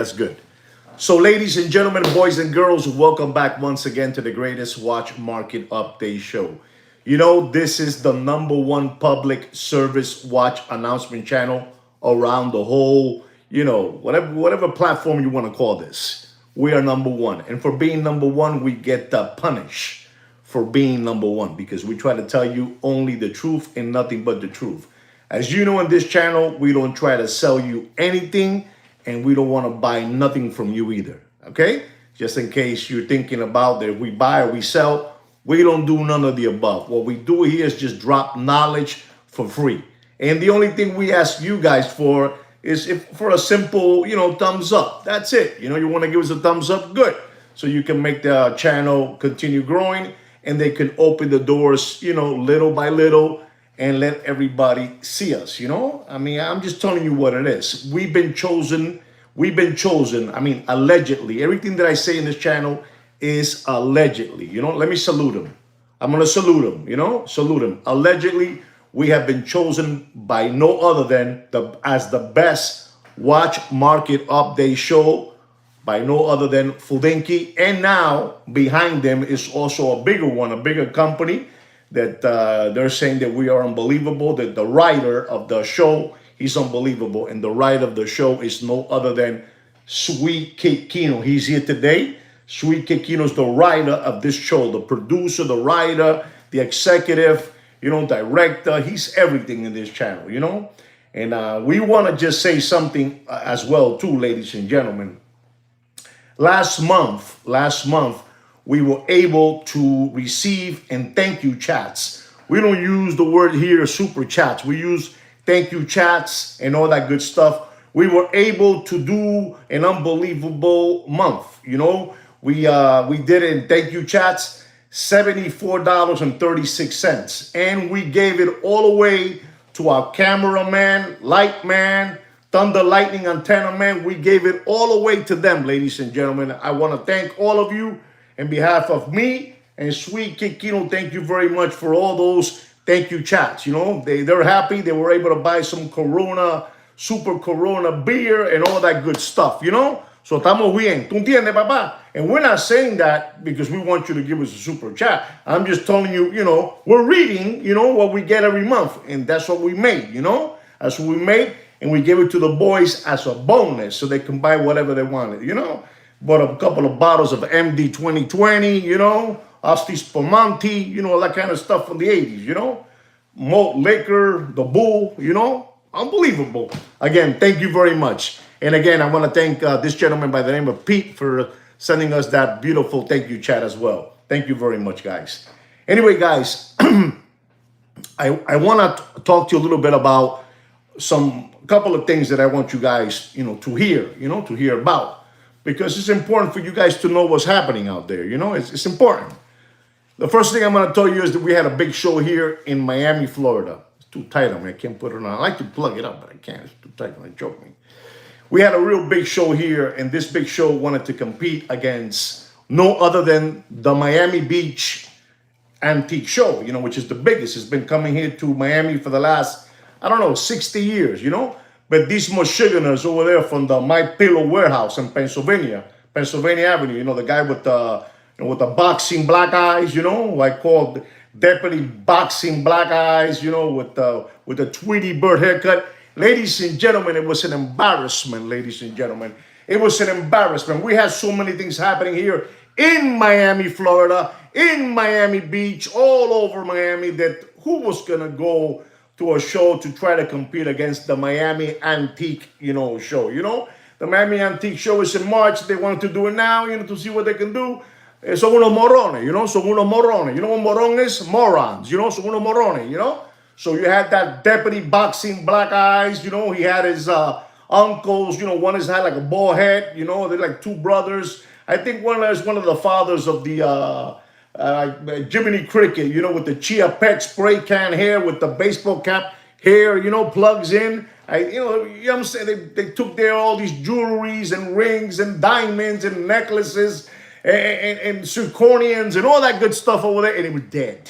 That's good. So, ladies and gentlemen, boys and girls, welcome back once again to the greatest watch market update show. You know, this is the number one public service watch announcement channel around the whole, whatever platform you want to call this. We are number one. And for being number one, we get punished for being number one because we try to tell you only the truth and nothing but the truth. As you know, in this channel, we don't try to sell you anything and we don't want to buy nothing from you either. Okay? Just in case you're thinking about that if we buy or we sell, we don't do none of the above. What we do here is just drop knowledge for free. And the only thing we ask you guys for is for a simple, thumbs up. That's it. You want to give us a thumbs up? Good. So you can make the channel continue growing and they can open the doors, little by little and let everybody see us, I mean, I'm just telling you what it is. We've been chosen, allegedly. Everything that I say in this channel is allegedly, let me salute him. I'm going to salute him, salute him. Allegedly, we have been chosen by no other than as the best watch market update show by no other than Fudenki. And now behind them is also a bigger one, a bigger company that they're saying that we are unbelievable, that the writer of the show, he's unbelievable. And the writer of the show is no other than Sweet Kid Kino. He's here today. Sweet Kid Kino is the writer of this show, the producer, the writer, the executive, director. He's everything in this channel, And we want to just say something as well, too, ladies and gentlemen. Last month, we were able to receive and thank you chats. We don't use the word here super chats. We use thank you chats and all that good stuff. We were able to do an unbelievable month. We did it in thank you chats, $74.36. And we gave it all away to our cameraman, light man, Thunder Lightning Antenna Man. We gave it all away to them, ladies and gentlemen. I want to thank all of you. On behalf of me and Sweet Kid Kino, thank you very much for all those thank you chats. They're happy. They were able to buy some Corona, Super Corona beer and all that good stuff, So estamos bien. ¿Tú entiendes, papá? And we're not saying that because we want you to give us a super chat. I'm just telling you, we're reading, what we get every month. And that's what we made, That's what we made. And we give it to the boys as a bonus so they can buy whatever they wanted, Bought a couple of bottles of MD 2020, Asti Spumante, all that kind of stuff from the 80s, Malt liquor, the bull, unbelievable. Again, thank you very much. And again, I want to thank this gentleman by the name of Pete for sending us that beautiful thank you chat as well. Thank you very much, guys. Anyway, guys, I want to talk to you a little bit about couple of things that I want you guys, to hear about. Because it's important for you guys to know what's happening out there. It's important. The first thing I'm going to tell you is that we had a big show here in Miami, Florida. It's too tight on me. I can't put it on. I like to plug it up, but I can't. It's too tight. Don't joke me. We had a real big show here, and this big show wanted to compete against no other than the Miami Beach Antique Show, which is the biggest. It's been coming here to Miami for the last, 60 years, But these Michiganders over there from the My Pillow Warehouse in Pennsylvania Avenue, the guy with the boxing black eyes, I called Deputy Boxing Black Eyes, with the Tweety Bird haircut. Ladies and gentlemen, it was an embarrassment, ladies and gentlemen. It was an embarrassment. We had so many things happening here in Miami, Florida, in Miami Beach, all over Miami, that who was going to go to a show to try to compete against the Miami Antique, show, The Miami Antique Show is in March. They want to do it now, to see what they can do. Son unos morrones, son unos morrones. You know what moron is? Morons, son unos morrones, So you had that Deputy Boxing Black Eyes, he had his uncles, one has had like a bald head, they're like two brothers. I think one is one of the fathers of the Jiminy Cricket, with the Chia Pet spray can hair with the baseball cap hair, plugs in. I'm saying? They took there all these jewelries and rings and diamonds and necklaces and zirconians and all that good stuff over there, and it was dead.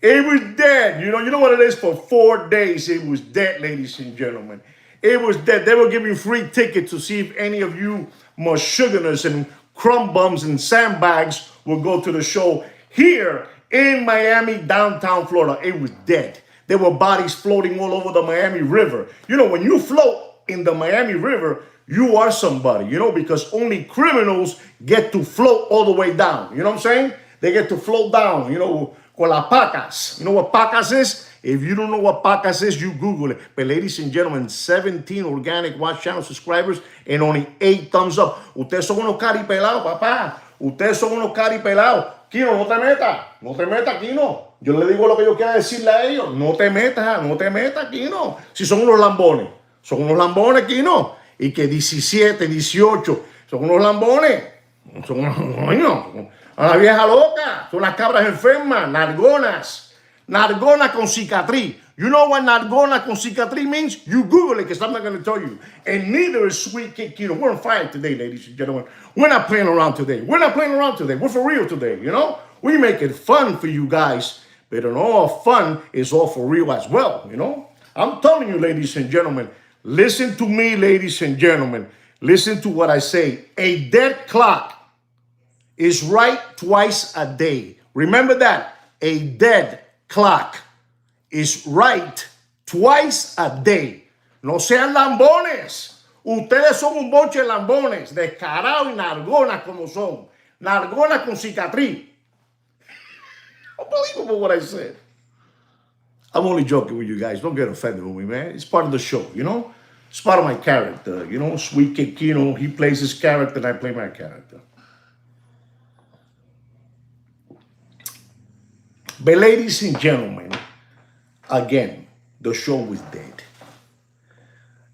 It was dead. You know what it is? For 4 days, it was dead, ladies and gentlemen. It was that they were giving free tickets to see if any of you Michiganers and crumb bums and sandbags would go to the show here in Miami, downtown Florida. It was dead. There were bodies floating all over the Miami River. You know, when you float in the Miami River, you are somebody, you know, because only criminals get to float all the way down. You know what I'm saying? They get to float down, you know, con las pacas. You know what pacas is? If you don't know what pacas is, you Google it. But ladies and gentlemen, 17 organic Watch Channel subscribers and only 8 thumbs up. Ustedes son unos caripelados, papá. Ustedes son unos caripelados. Kino, no te metas. No te metas, Kino. Yo le digo lo que yo quiero decirle a ellos. No te metas, Kino. Si son unos lambones. Son unos lambones, Kino. Y que 17, 18, son unos lambones. Son unos coño. A la vieja loca. Son las cabras enfermas, nargonas. Nargona con cicatriz. You know what nargona con cicatriz means? You Google it, because I'm not going to tell you. And neither is Sweet Kid Kino. We're on fire today, ladies and gentlemen. We're not playing around today. We're not playing around today. We're for real today, you know? We make it fun for you guys. But all fun is all for real as well, you know? I'm telling you, ladies and gentlemen, listen to me, ladies and gentlemen. Listen to what I say. A dead clock is right twice a day. Remember that. A dead clock is right twice a day. No sean lambones. Ustedes son un bonche de lambones, descarados y nargonas como son. Nargonas con cicatriz. Unbelievable what I said. I'm only joking with you guys. Don't get offended with me, man. It's part of the show, you know? It's part of my character, you know? Sweet Kid Kino, he plays his character and I play my character. But ladies and gentlemen, again, the show was dead.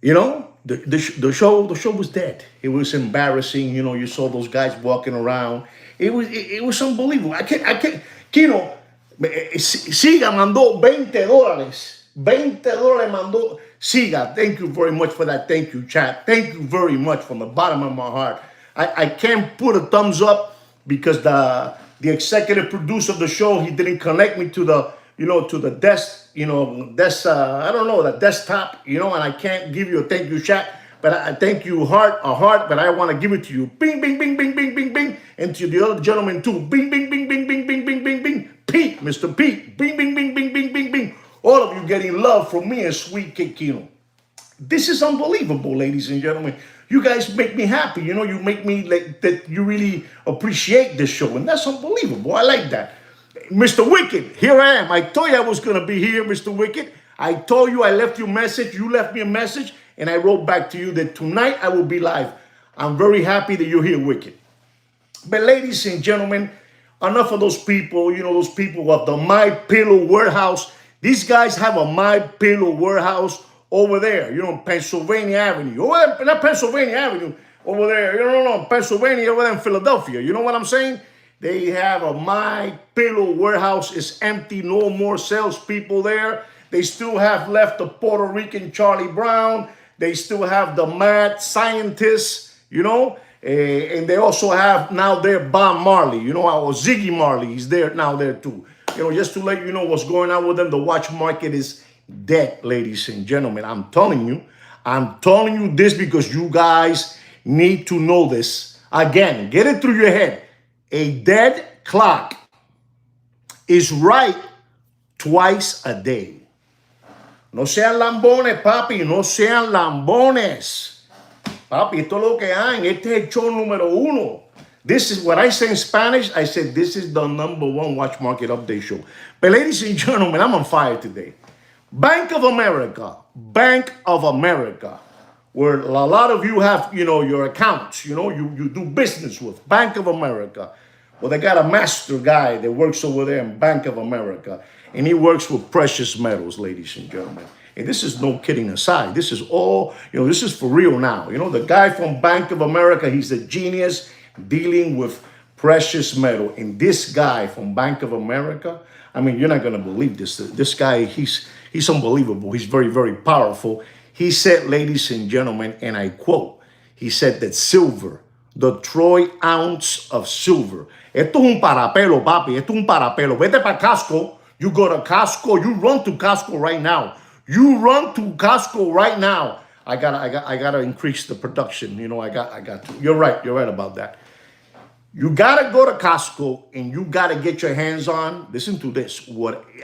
You know, the show was dead. It was embarrassing. You know, you saw those guys walking around. It was unbelievable. I can't. Kino, Siga mandó $20. $20 mandó. Siga, thank you very much for that. Thank you, chat. Thank you very much from the bottom of my heart. I can't put a thumbs up because the executive producer of the show, he didn't connect me to the, you know, to the desk, you know, I don't know, the desktop, you know, and I can't give you a thank you chat, but I thank you a heart, but I want to give it to you. Bing, bing, bing, bing, bing, bing, bing. And to the other gentleman too. Bing, bing, bing, bing, bing, bing, bing, bing, bing. Pete, Mr. Pete. Bing, bing, bing, bing, bing, bing, bing. All of you getting love from me and Sweet Kid Kino. This is unbelievable, ladies and gentlemen. You guys make me happy. You know, you make me like that. You really appreciate this show, and that's unbelievable. I like that. Mr. Wicked, here I am. I told you I was going to be here, Mr. Wicked. I told you I left you a message. You left me a message, and I wrote back to you that tonight I will be live. I'm very happy that you're here, Wicked. But ladies and gentlemen, enough of those people, you know, those people of the My Pillow warehouse. These guys have a My Pillow warehouse over there, you know, Pennsylvania Avenue. Over there, not Pennsylvania Avenue, over there, you know, Pennsylvania, over there in Philadelphia. You know what I'm saying? They have a My Pillow warehouse. It's empty, no more salespeople there. They still have left the Puerto Rican Charlie Brown. They still have the mad scientists, you know, and they also have now their Bob Marley, you know, our Ziggy Marley. He's there now there too. You know, just to let you know what's going on with them, the watch market is dead, ladies and gentlemen. I'm telling you this because you guys need to know this. Again, get it through your head. A dead clock is right twice a day. No sean lambones, papi. No sean lambones. Papi, esto es lo que hay. Este es el show número 1. This is what I say in Spanish. I said this is the #1 watch market update show. But ladies and gentlemen, I'm on fire today. Bank of America, where a lot of you have, you know, your accounts, you know, you do business with Bank of America. Well, they got a master guy that works over there in Bank of America, and he works with precious metals, ladies and gentlemen. And this is no kidding aside. This is all, you know, this is for real now. You know, the guy from Bank of America, he's a genius dealing with precious metal. And this guy from Bank of America, I mean, you're not going to believe this. This guy, he's unbelievable. He's very, very powerful. He said, ladies and gentlemen, and I quote, he said that silver, the troy ounce of silver. Esto es un parapelo, papi. Esto es un parapelo. Vete para Costco. You go to Costco. You run to Costco right now. You run to Costco right now. I gotta increase the production. You know, I got to. You're right about that. You gotta go to Costco and you gotta get your hands on. Listen to this.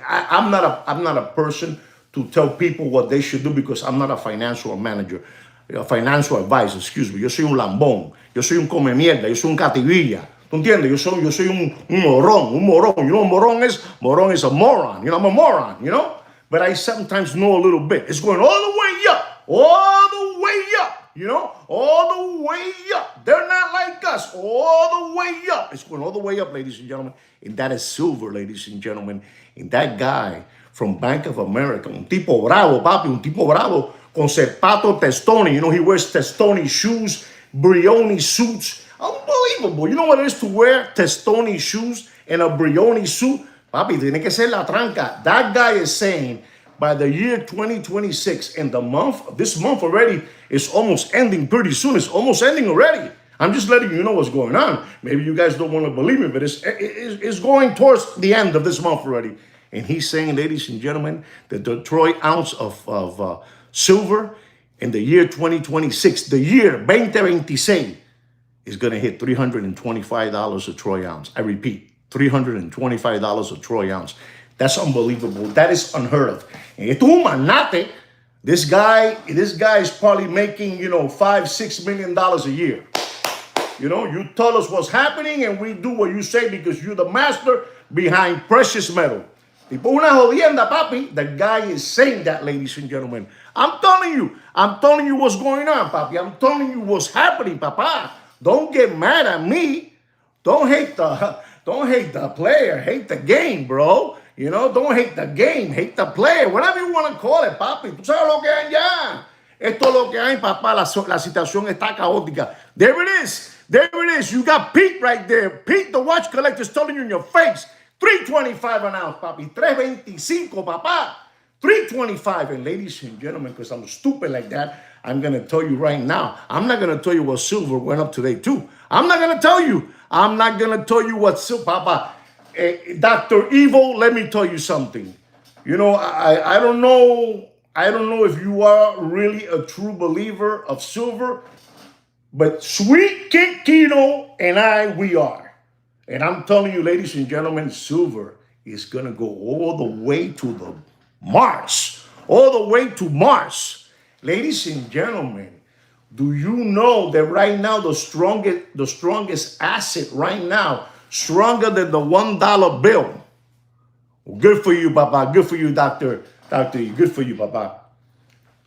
I'm not a person to tell people what they should do because I'm not a financial manager, a financial advisor. Excuse me. Yo soy un lambón. Yo soy un come mierda. Yo soy un cativilla. ¿Tú entiendes? Yo soy un morón. Un morón. You know what morón is? Morón is a moron. You know, I'm a moron. You know. But I sometimes know a little bit. It's going all the way up. All the way up. You know, all the way up. They're not like us. All the way up. It's going all the way up, ladies and gentlemen. And that is silver, ladies and gentlemen. And that guy from Bank of America, un tipo bravo, papi, un tipo bravo, con zapato Testoni. You know, he wears Testoni shoes, Brioni suits. Unbelievable. You know what it is to wear Testoni shoes and a Brioni suit? Papi, tiene que ser la tranca. That guy is saying, by the year 2026, and this month already is almost ending pretty soon. It's almost ending already. I'm just letting you know what's going on. Maybe you guys don't want to believe me, but it's going towards the end of this month already. And he's saying, ladies and gentlemen, that the troy ounce of silver in the year 2026, the year 2026, is going to hit $325 a troy ounce. I repeat, $325 a troy ounce. That's unbelievable. That is unheard of. And esto es un magnate. This guy is probably making, $5-6 million a year. You know, you tell us what's happening and we do what you say because you're the master behind precious metal. Tipo una jodienda, papi. The guy is saying that, ladies and gentlemen. I'm telling you what's going on, papi. I'm telling you what's happening, papa. Don't get mad at me. Don't hate the player. Hate the game, bro. You know, don't hate the game, hate the player, whatever you want to call it, papi. Tú sabes lo que hay ya. Esto es lo que hay, papá. La situación está caótica. There it is. There it is. You got Pete right there. Pete, the watch collector, is telling you in your face. $325 an ounce, papi. $325, papá. $325. And ladies and gentlemen, because I'm stupid like that, I'm going to tell you right now. I'm not going to tell you what silver went up today, too. I'm not going to tell you. I'm not going to tell you what silver, papa. Dr. Evil, let me tell you something. You know, I don't know if you are really a true believer of silver, but Sweet Kid Kino and we are. And I'm telling you, ladies and gentlemen, silver is going to go all the way to the Mars. All the way to Mars. Ladies and gentlemen, do you know that right now the strongest asset right now, stronger than the $1 bill? Good for you, Papa. Good for you, Dr. E. Good for you, Papa.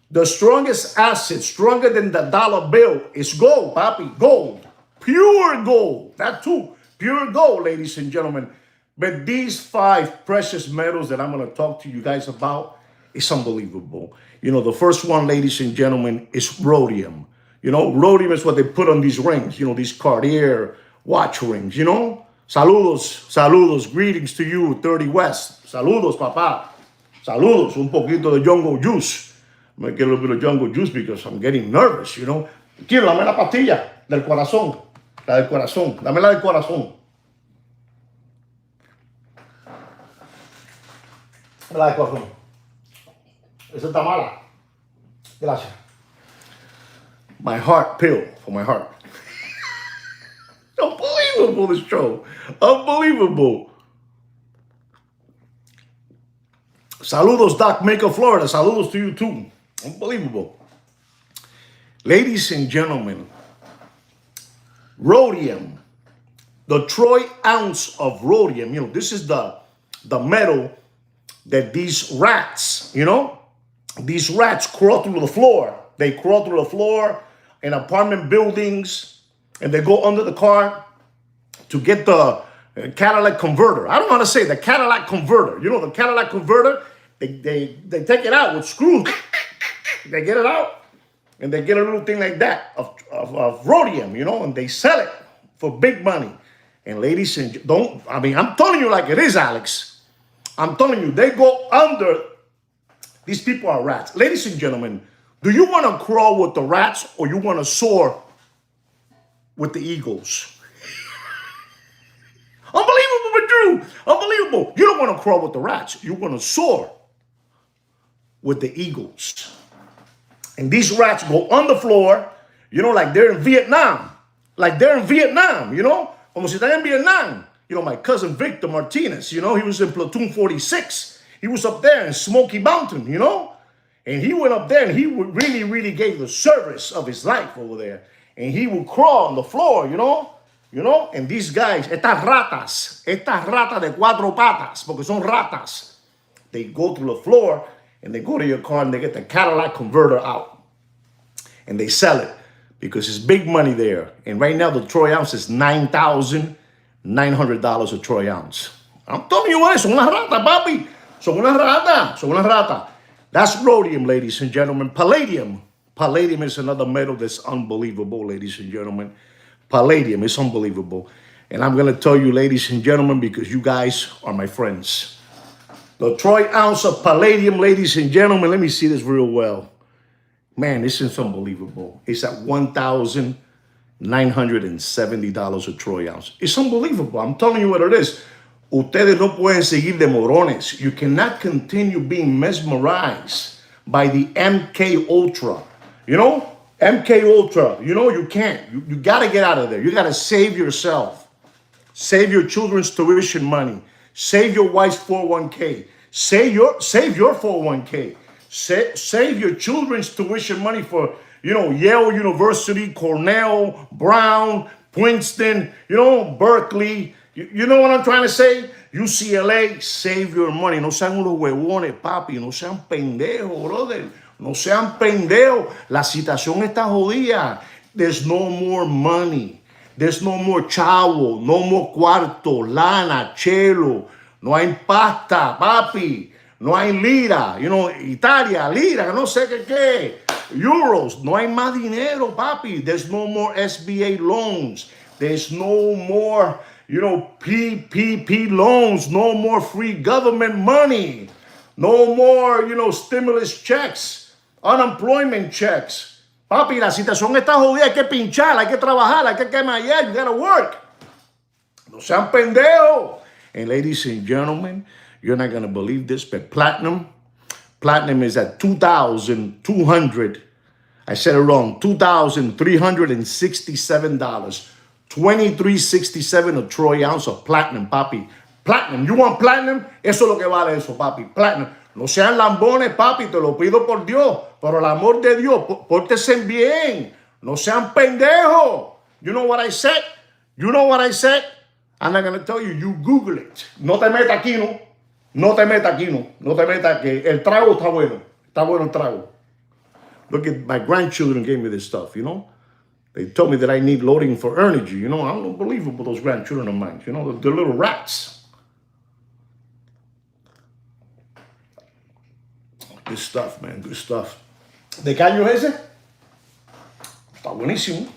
The strongest asset, stronger than the dollar bill, is gold, Papi. Gold. Pure gold. That too. Pure gold, ladies and gentlemen. But these 5 precious metals that I'm going to talk to you guys about is unbelievable. You know, the first one, ladies and gentlemen, is rhodium. You know, rhodium is what they put on these rings, you know, these Cartier watch rings, you know. Saludos, greetings to you, 30 West. Saludos, papá. Saludos, un poquito de jungle juice. I'm going to get a little bit of jungle juice because I'm getting nervous, you know. Quiero, dame la pastilla del corazón. La del corazón. Dame la del corazón. La del corazón. Esa está mala. Gracias. My heart pill for my heart. Unbelievable, this show. Unbelievable. Saludos, Doc Maker, Florida. Saludos to you, too. Unbelievable. Ladies and gentlemen, rhodium, the troy ounce of rhodium, you know, this is the metal that these rats, you know, these rats crawl through the floor. They crawl through the floor in apartment buildings, and they go under the car to get the catalytic converter. I don't know how to say the Cadillac converter. You know, the Cadillac converter, they take it out with screws. They get it out, and they get a little thing like that of rhodium, you know, and they sell it for big money. And ladies and I'm telling you like it is, Alex. I'm telling you, they go under. These people are rats. Ladies and gentlemen, do you want to crawl with the rats or you want to soar with the eagles? Unbelievable, but true. Unbelievable. You don't want to crawl with the rats. You want to soar with the eagles. And these rats go on the floor, you know, like they're in Vietnam. Like they're in Vietnam, you know? Como si están en Vietnam. You know, my cousin Victor Martinez, you know, he was in Platoon 46. He was up there in Smoky Mountain, you know? And he went up there and he really, really gave the service of his life over there. And he would crawl on the floor, you know? You know? And these guys, estas ratas de cuatro patas, porque son ratas, they go through the floor and they go to your car and they get the Cadillac converter out. And they sell it because it's big money there. And right now the troy ounce is $9,900 a troy ounce. I'm telling you what, son una rata, papi. Son una rata. That's rhodium, ladies and gentlemen. Palladium. Palladium is another metal that's unbelievable, ladies and gentlemen. Palladium is unbelievable. And I'm going to tell you, ladies and gentlemen, because you guys are my friends. The troy ounce of palladium, ladies and gentlemen, let me see this real well. Man, this is unbelievable. It's at $1,970 a troy ounce. It's unbelievable. I'm telling you what it is. Ustedes no pueden seguir de morones. You cannot continue being mesmerized by the MK Ultra. You know? MK Ultra. You know, you can't. You got to get out of there. You got to save yourself. Save your children's tuition money. Save your wife's 401k. Save your 401k. Save your children's tuition money for, you know, Yale University, Cornell, Brown, Princeton, you know, Berkeley. You know what I'm trying to say? UCLA, save your money. No sean unos huevones, papi. No sean pendejos, brother. No sean pendejos. La situación está jodida. There's no more money. There's no more chavo. No more cuarto, lana, chelo. No hay pasta, papi. No hay lira. You know, Italia, lira, no sé qué. Euros. No hay más dinero, papi. There's no more SBA loans. There's no more, you know, PPP loans. No more free government money. No more, you know, stimulus checks. Unemployment checks. Papi, la situación está jodida. Hay que pinchar, hay que trabajar, hay que quemar. You gotta work. No sean pendejos. And ladies and gentlemen, you're not going to believe this, but platinum is at $2,200. I said it wrong. $2,367. $23.67 a troy ounce of platinum, papi. Platinum. You want platinum? Eso es lo que vale eso, papi. Platinum. No sean lambones, papi. Te lo pido por Dios. Por el amor de Dios. Pórtense bien. No sean pendejos. You know what I said? You know what I said? I'm not going to tell you. You Google it. No te metas aquí, ¿no? No te metas aquí, no. No te metas que el trago está bueno. Está bueno el trago. Look at my grandchildren gave me this stuff, you know. They told me that I need loading for energy. You know, I'm unbelievable, those grandchildren of mine. You know, they're little rats. Good stuff, man. Good stuff. ¿De qué año es ese? Está buenísimo.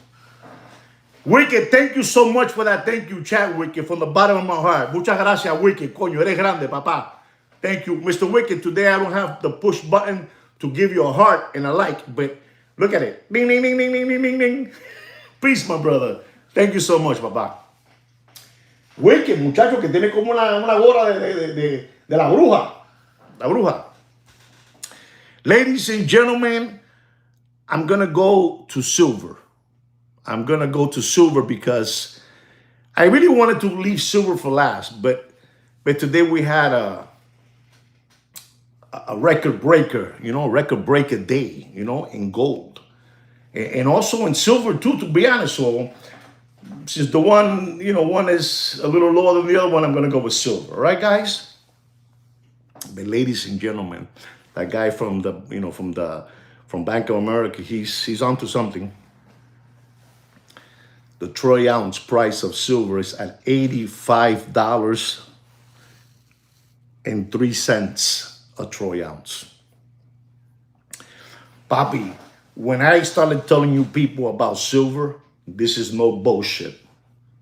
Wicked, thank you so much for that. Thank you, chat, Wicked, from the bottom of my heart. Muchas gracias, Wicked. Coño, eres grande, papá. Thank you, Mr. Wicked. Today I don't have the push button to give you a heart and a like, but look at it. Ding, ding, ding, ding, ding, ding, ding, ding. Peace, my brother. Thank you so much, papá. Wicked, muchacho, que tiene como una gorra de la bruja. La bruja. Ladies and gentlemen, I'm going to go to silver. I'm going to go to silver because I really wanted to leave silver for last, but today we had a record breaker, you know, record breaker day, you know, in gold. And also in silver too, to be honest. So since the one, you know, one is a little lower than the other one, I'm going to go with silver. All right, guys? But ladies and gentlemen, that guy from the, you know, from Bank of America, he's onto something. The troy ounce price of silver is at $85.03 a troy ounce. Papi, when I started telling you people about silver, this is no bullshit.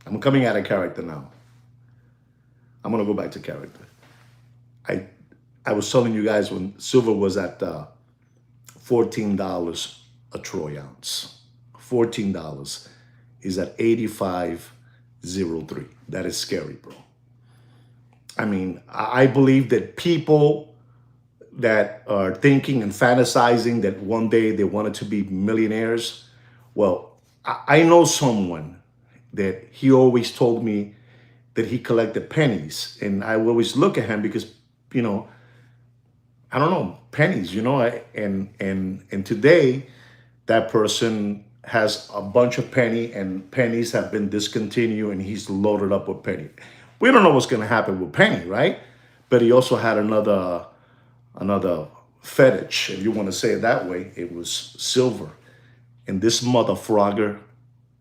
I'm coming out of character now. I'm going to go back to character. I was telling you guys when silver was at $14 a troy ounce. $14 is at 85.03. That is scary, bro. I mean, I believe that people that are thinking and fantasizing that one day they wanted to be millionaires. Well, I know someone that he always told me that he collected pennies, and I will always look at him because, you know, I don't know, pennies, you know, and today that person has a bunch of penny, and pennies have been discontinued, and he's loaded up with penny. We don't know what's going to happen with penny, right? But he also had another fetish, if you want to say it that way. It was silver, and this mother frogger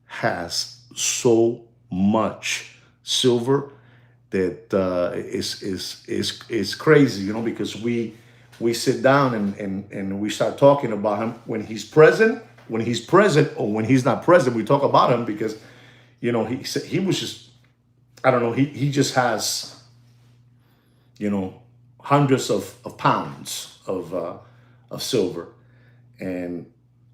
has so much silver that is crazy, you know, because we sit down and we start talking about him when he's present, or when he's not present. We talk about him because, you know, he was just, I don't know, he just has, you know, hundreds of pounds of silver. And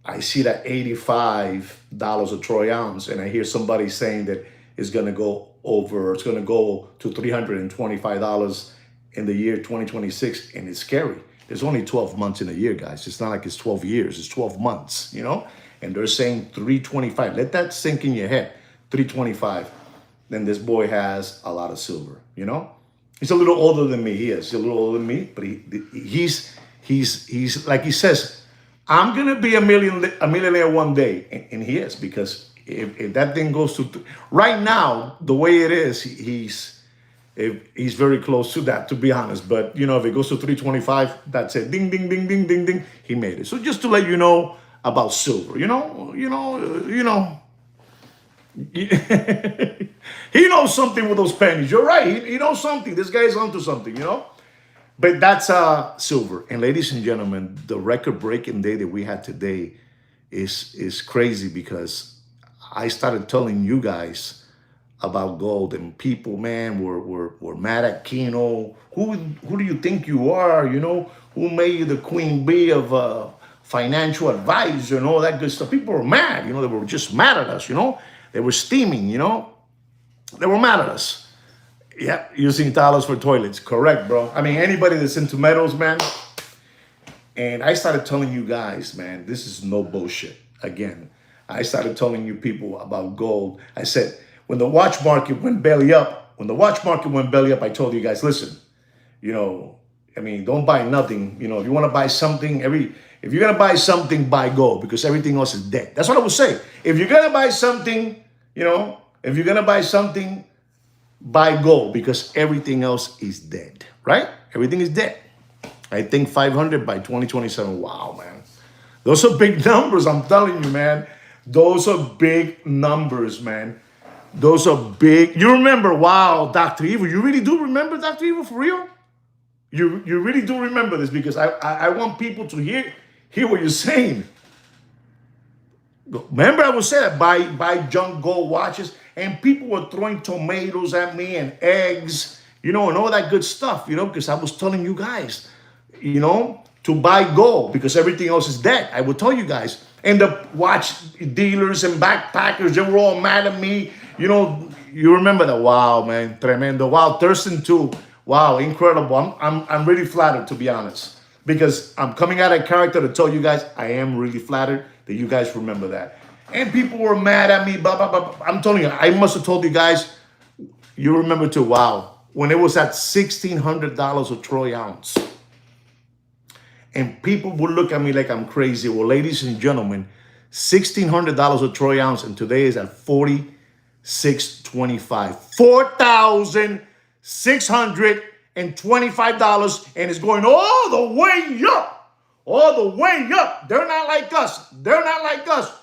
I see that $85 a troy ounce, and I hear somebody saying that it's going to go to $325 in the year 2026, and it's scary. There's only 12 months in a year, guys. It's not like it's 12 years, it's 12 months, you know? And they're saying 325. Let that sink in your head. 325. Then this boy has a lot of silver, you know? He's a little older than me. He's a little older than me, but he's like he says, I'm gonna be a millionaire one day, and he is, because if that thing goes to right now the way it is, he's very close to that, to be honest. But you know, if it goes to 325, that's it. Ding ding ding ding ding ding. He made it. So just to let you know about silver, you know. He knows something with those pennies. You're right. He knows something. This guy's onto something, you know. But that's silver. And ladies and gentlemen, the record-breaking day that we had today is crazy, because I started telling you guys about gold, and people, man, were mad at Keno. Who do you think you are? You know, who made you the queen bee of financial advisor and all that good stuff? People were mad. You know, they were just mad at us. You know, they were steaming. You know, they were mad at us. Yeah, using dollars for toilets. Correct, bro. I mean, anybody that's into metals, man. And I started telling you guys, man, this is no bullshit. Again, I started telling you people about gold. I said, when the watch market went belly up, I told you guys, listen, you know, I mean, don't buy nothing. You know, if you want to buy something, if you're going to buy something, buy gold, because everything else is dead. That's what I would say. If you're going to buy something, you know, buy gold, because everything else is dead, right? Everything is dead. I think 500 by 2027. Wow, man. Those are big numbers. I'm telling you, man. Those are big numbers, man. Those are big. You remember, wow, Dr. Evil. You really do remember Dr. Evil, for real? You really do remember this, because I want people to hear what you're saying. Remember, I was saying that buy junk gold watches, and people were throwing tomatoes at me and eggs, you know, and all that good stuff, you know, because I was telling you guys, you know, to buy gold, because everything else is dead. I would tell you guys. And the watch dealers and backpackers, they were all mad at me. You know, you remember that? Wow, man, tremendo. Wow, Thurston too. Wow, incredible. I'm really flattered, to be honest, because I'm coming out of character to tell you guys I am really flattered that you guys remember that. And people were mad at me, blah, blah, blah. I'm telling you, I must have told you guys, you remember too, wow, when it was at $1,600 a troy ounce. And people would look at me like I'm crazy. Well, ladies and gentlemen, $1,600 a troy ounce, and today is at $4,625. $4,625, and it's going all the way up. All the way up. They're not like us.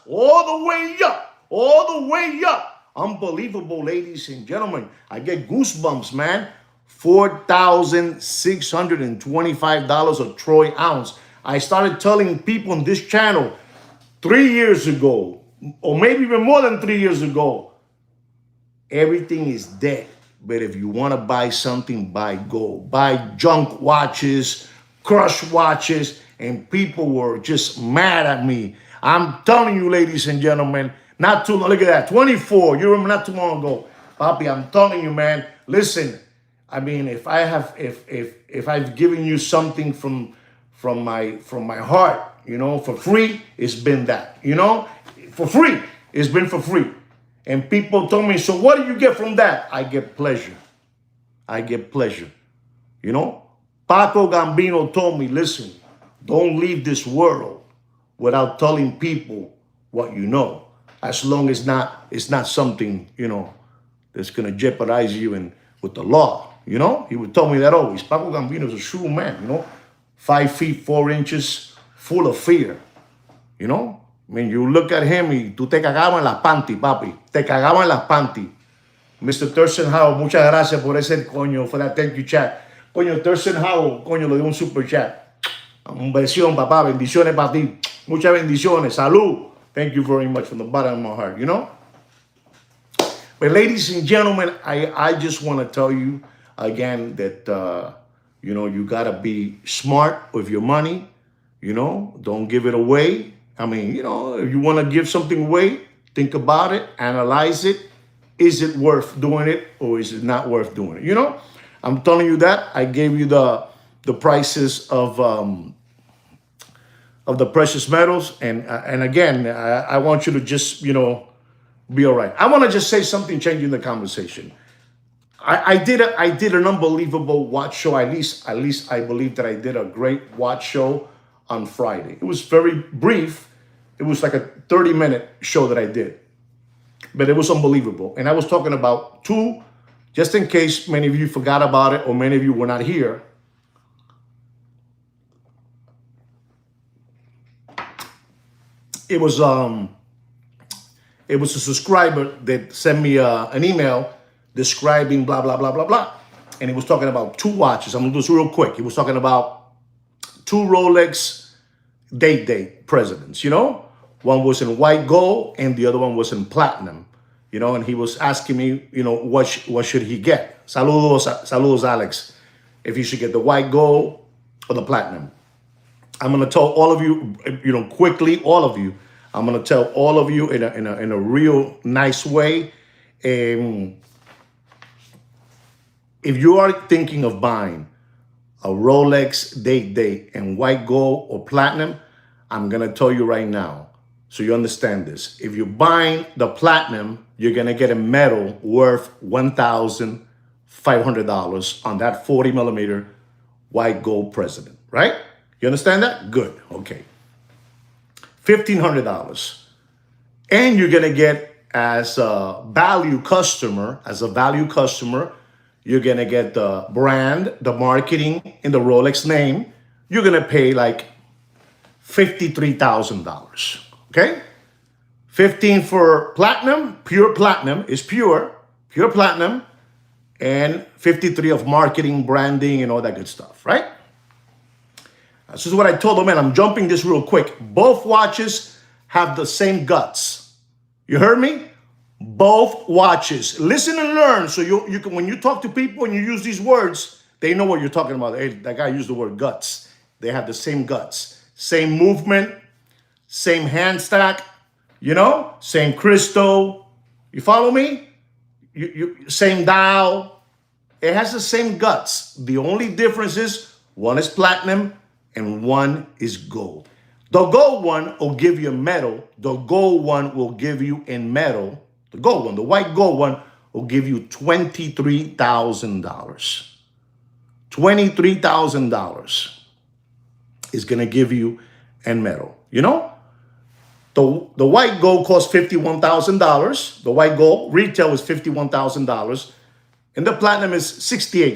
All the way up. Unbelievable, ladies and gentlemen. I get goosebumps, man. $4,625 a troy ounce. I started telling people on this channel 3 years ago, or maybe even more than 3 years ago, everything is dead. But if you want to buy something, buy gold. Buy junk watches, crush watches, and people were just mad at me. I'm telling you, ladies and gentlemen, not too long, look at that, 24, you remember, not too long ago. Papi, I'm telling you, man, listen, I mean, if I've given you something from from my heart, you know, for free, it's been that, you know, for free. It's been for free. And people told me, so what do you get from that? I get pleasure. I get pleasure. You know, Paco Gambino told me, listen, don't leave this world without telling people what you know, as long as it's not something, you know, that's going to jeopardize you and with the law. You know, he would tell me that always. Paco Gambino is a shrewd man, you know, 5 feet 4 inches, full of fear. You know, I mean, you look at him y tú te cagabas en las panty, papi. Te cagabas en las panty. Mr. Thurston Howell, muchas gracias por ese coño, for that thank you chat. Coño, Thurston Howell, coño, le dio un super chat. Un bendición, papá, bendiciones para ti. Muchas bendiciones, salud. Thank you very much from the bottom of my heart, you know? But ladies and gentlemen, I just want to tell you again that, you know, you got to be smart with your money, you know? Don't give it away. I mean, you know, if you want to give something away, think about it, analyze it. Is it worth doing it or is it not worth doing it? You know, I'm telling you that. I gave you the prices of the precious metals. And again, I want you to just, you know, be all right. I want to just say something changing the conversation. I did an unbelievable watch show. At least I believe that I did a great watch show on Friday. It was very brief. It was like a 30-minute show that I did. But it was unbelievable. And I was talking about two, just in case many of you forgot about it or many of you were not here. It was a subscriber that sent me an email describing blah, blah, blah, blah, blah. And he was talking about two watches. I'm going to do this real quick. He was talking about two Rolex date presidents, you know? One was in white gold and the other one was in platinum, you know, and he was asking me, you know, what should he get? Saludos, Alex, if he should get the white gold or the platinum. I'm going to tell all of you, you know, quickly, all of you, I'm going to tell all of you in a real nice way. If you are thinking of buying a Rolex date and white gold or platinum, I'm going to tell you right now, so you understand this. If you're buying the platinum, you're going to get a medal worth $1,500 on that 40 millimeter white gold president, right? You understand that? Good. Okay. $1,500. And you're going to get as a value customer, you're going to get the brand, the marketing in the Rolex name. You're going to pay like $53,000. Okay, 15 for platinum, pure platinum is pure platinum, and 53 of marketing, branding, and all that good stuff, right? This is what I told them, man. I'm jumping this real quick. Both watches have the same guts. You heard me? Both watches. Listen and learn. So you can, when you talk to people and you use these words, they know what you're talking about. Hey, that guy used the word guts. They have the same guts, same movement. Same hand stack, you know, same crystal. You follow me? Same dial. It has the same guts. The only difference is one is platinum and one is gold. The gold one will give you a medal. The gold one will give you in metal. The gold one, the white gold one will give you $23,000. $23,000 is going to give you in metal, you know? The white gold costs $51,000. The white gold retail is $51,000. And the platinum is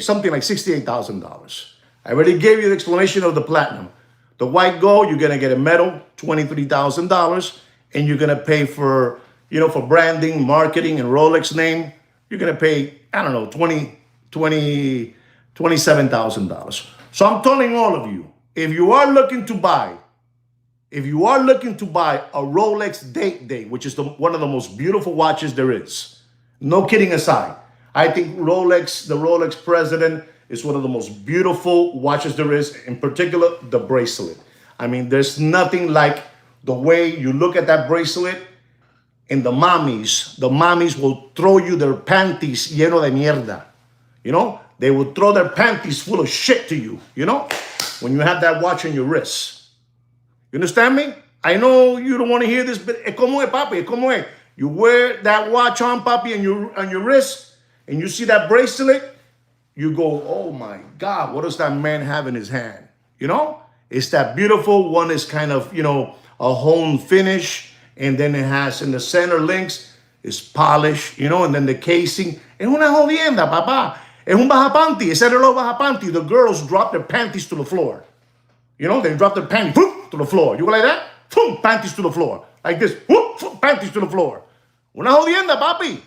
something like $68,000. I already gave you the explanation of the platinum. The white gold, you're going to get a medal, $23,000. And you're going to pay for, you know, for branding, marketing, and Rolex name. You're going to pay, I don't know, $27,000. So I'm telling all of you, if you are looking to buy a Rolex date, which is one of the most beautiful watches there is, no kidding aside, I think the Rolex President is one of the most beautiful watches there is, in particular, the bracelet. I mean, there's nothing like the way you look at that bracelet, and the mommies will throw you their panties lleno de mierda. You know, they will throw their panties full of shit to you, you know? when you have that watch on your wrist. You understand me? I know you don't want to hear this, but es como es, papi, es como es. You wear that watch on, papi, on your wrist, and you see that bracelet, you go, oh my God, what does that man have in his hand? You know? It's that beautiful one is kind of, you know, a honed finish, and then it has in the center links, it's polished, you know, and then the casing. Es una jodienda, papá. Es un baja panty. Ese reloj baja panty. The girls drop their panties to the floor. You know, they drop their panties whoop, to the floor. You go like that? Boom, panties to the floor. Like this. Whoop, whoop, panties to the floor. Una jodienda, papi.